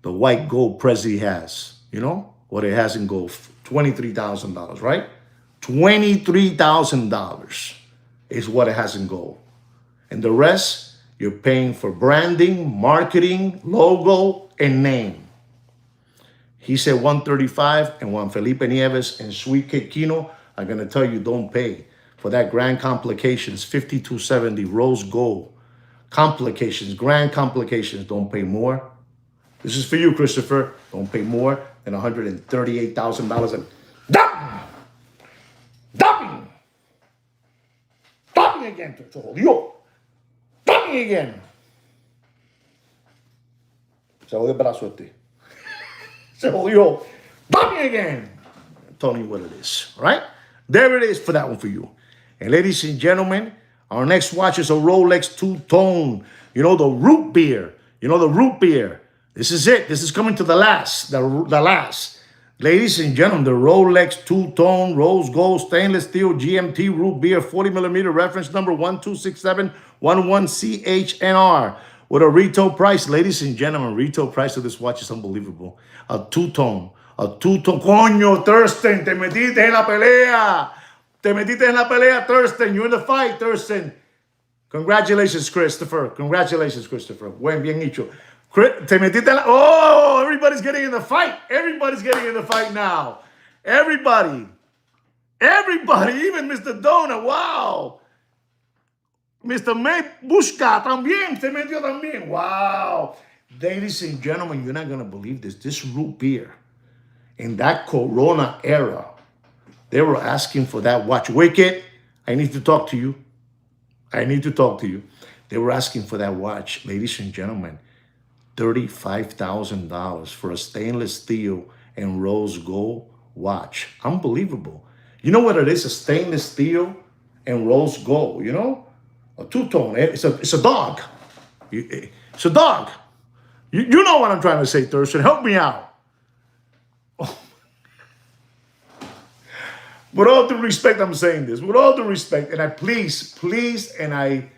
white gold Prezi has. You know, what it has in gold, $23,000, right? $23,000 is what it has in gold. And the rest, you're paying for branding, marketing, logo, and name. He said 135, and Juan Felipe Nieves and Sweet Kid Kino are going to tell you don't pay for that Grand Complications 5270 rose gold. Complications, Grand Complications, don't pay more. This is for you, Christopher. Don't pay more than $138,000. And Dummy again. Se jodió. Dummy again. Se jodió el brazo este. Se jodió. Dummy again. I'm telling you what it is. All right? There it is for that one for you. And ladies and gentlemen, our next watch is a Rolex two-tone. You know, the root beer. You know, the root beer. This is it. This is coming to the last. The last. Ladies and gentlemen, the Rolex two-tone rose gold stainless steel GMT root beer 40 millimeter reference number 126711CHNR with a retail price. Ladies and gentlemen, retail price of this watch is unbelievable. A two-tone. Coño, Thurston, te metiste en la pelea. Thurston. You're in the fight, Thurston. Congratulations, Christopher. Bien hecho. Te metiste en la... Oh, everybody's getting in the fight. Everybody's getting in the fight now. Everybody, even Mr. Donut. Wow. Mr. May Busca también se metió también. Wow. Ladies and gentlemen, you're not going to believe this. This root beer, in that Corona era, they were asking for that watch. Wicked, I need to talk to you. They were asking for that watch, ladies and gentlemen. $35,000 for a stainless steel and rose gold watch. Unbelievable. You know what it is? A stainless steel and rose gold, you know? A two-tone. It's a dog. It's a dog. You know what I'm trying to say, Thurston. Help me out. With all due respect, I'm saying this. With all due respect, and I please, and I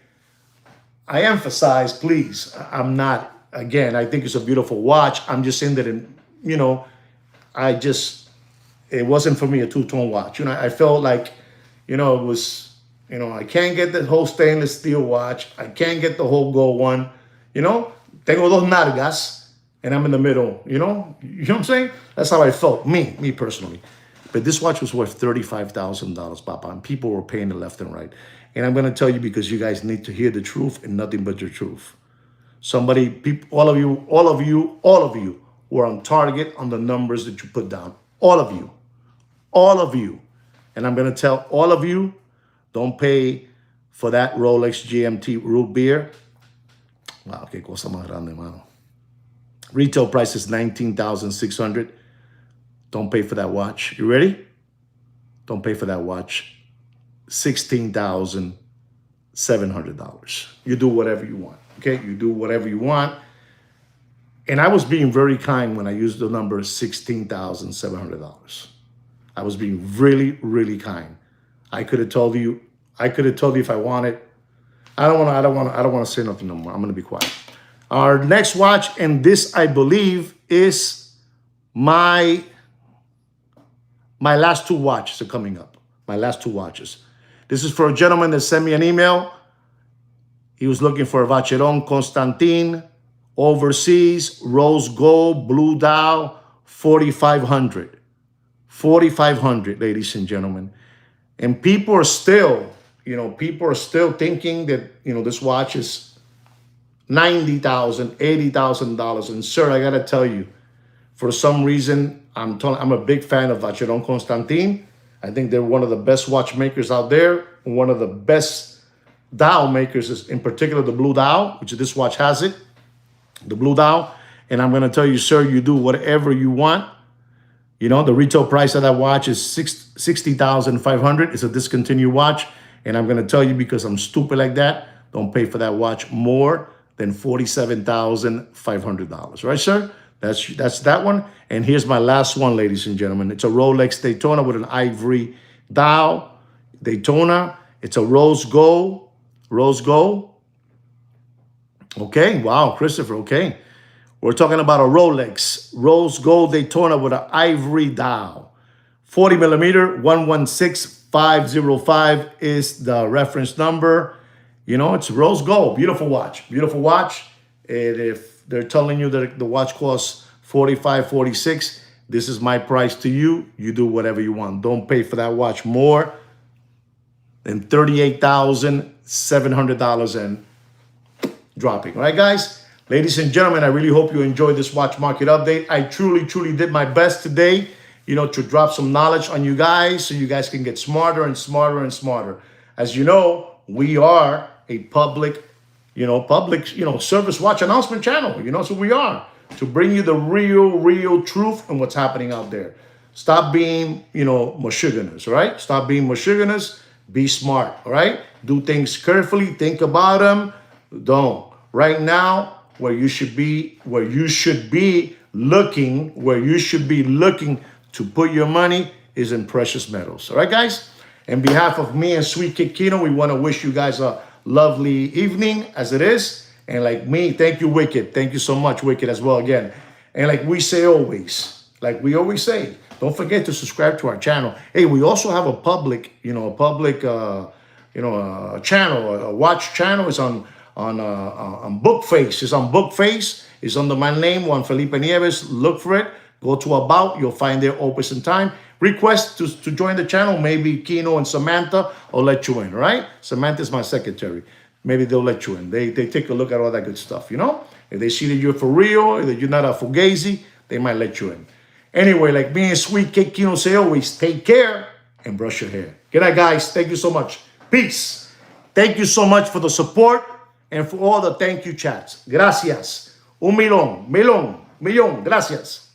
emphasize, please, I'm not... Again, I think it's a beautiful watch. I'm just saying that, you know, it wasn't for me a two-tone watch. You know, I felt like, you know, it was, you know, I can't get the whole stainless steel watch. I can't get the whole gold one. you know, tengo dos nalgas, and I'm in the middle, you know? You know what I'm saying? That's how I felt, me personally. But this watch was worth $35,000, Papa, and people were paying it left and right. And I'm going to tell you because you guys need to hear the truth and nothing but the truth. Somebody, people, all of you were on target on the numbers that you put down. All of you. And I'm going to tell all of you, don't pay for that Rolex GMT root beer. Wow, qué cosa más grande, mano. Retail price is $19,600. Don't pay for that watch. You ready? Don't pay for that watch. $16,700. You do whatever you want. Okay? You do whatever you want. And I was being very kind when I used the number $16,700. I was being really, really kind. I could have told you if I wanted. I don't want to say nothing no more. I'm going to be quiet. Our next watch, and this I believe is my last two watches are coming up. My last two watches. This is for a gentleman that sent me an email. He was looking for a Vacheron Constantin overseas, rose gold, blue dial, 4,500. 4,500, ladies and gentlemen. And people are still thinking that, this watch is $90,000, $80,000. And sir, I gotta tell you, for some reason, I'm a big fan of Vacheron Constantin. I think they're one of the best watchmakers out there, one of the best dial makers, is in particular the blue dial, which this watch has it, the blue dial. And I'm gonna tell you, sir, you do whatever you want. The retail price of that watch is $60,500. It's a discontinued watch. And I'm gonna tell you, because I'm stupid like that, don't pay for that watch more than $47,500, right, sir? That's that one. And here's my last one, ladies and gentlemen. It's a Rolex Daytona with an ivory dial. Daytona. It's a rose gold. Okay, wow, Christopher, okay. We're talking about a Rolex rose gold Daytona with an ivory dial. 40 millimeter, 116505 is the reference number. It's rose gold. Beautiful watch. And if they're telling you that the watch costs $45, $46, this is my price to you. You do whatever you want. Don't pay for that watch more than $38,700 and dropping. All right, guys? Ladies and gentlemen, I really hope you enjoyed this watch market update. I truly, truly did my best today, to drop some knowledge on you guys so you guys can get smarter and smarter and smarter. As you know, we are a public service watch announcement channel. So we are, to bring you the real truth and what's happening out there. Stop being, mashuganers, all right? Stop being mashuganers. Be smart, all right? Do things carefully. Think about them. Don't. Right now, where you should be looking to put your money is in precious metals. All right, guys? On behalf of me and Sweet Kid Kino, we want to wish you guys a lovely evening as it is. And like me, thank you, Wicked. Thank you so much, Wicked, as well again. And like we always say, don't forget to subscribe to our channel. Hey, we also have a public channel, a watch channel. It's on Bookface. It's on Bookface. It's under my name, Juan Felipe Nieves. Look for it. Go to About. You'll find there Opus and Time. Request to join the channel. Maybe Kino and Samantha will let you in, all right? Samantha's my secretary. Maybe they'll let you in. They take a look at all that good stuff, If they see that you're for real, that you're not a fugazi, they might let you in. Anyway, like me and Sweet Kid Kino say always, take care and brush your hair. Good night, guys. Thank you so much. Peace. Thank you so much for the support and for all the thank you chats. Gracias. Un millón. Gracias.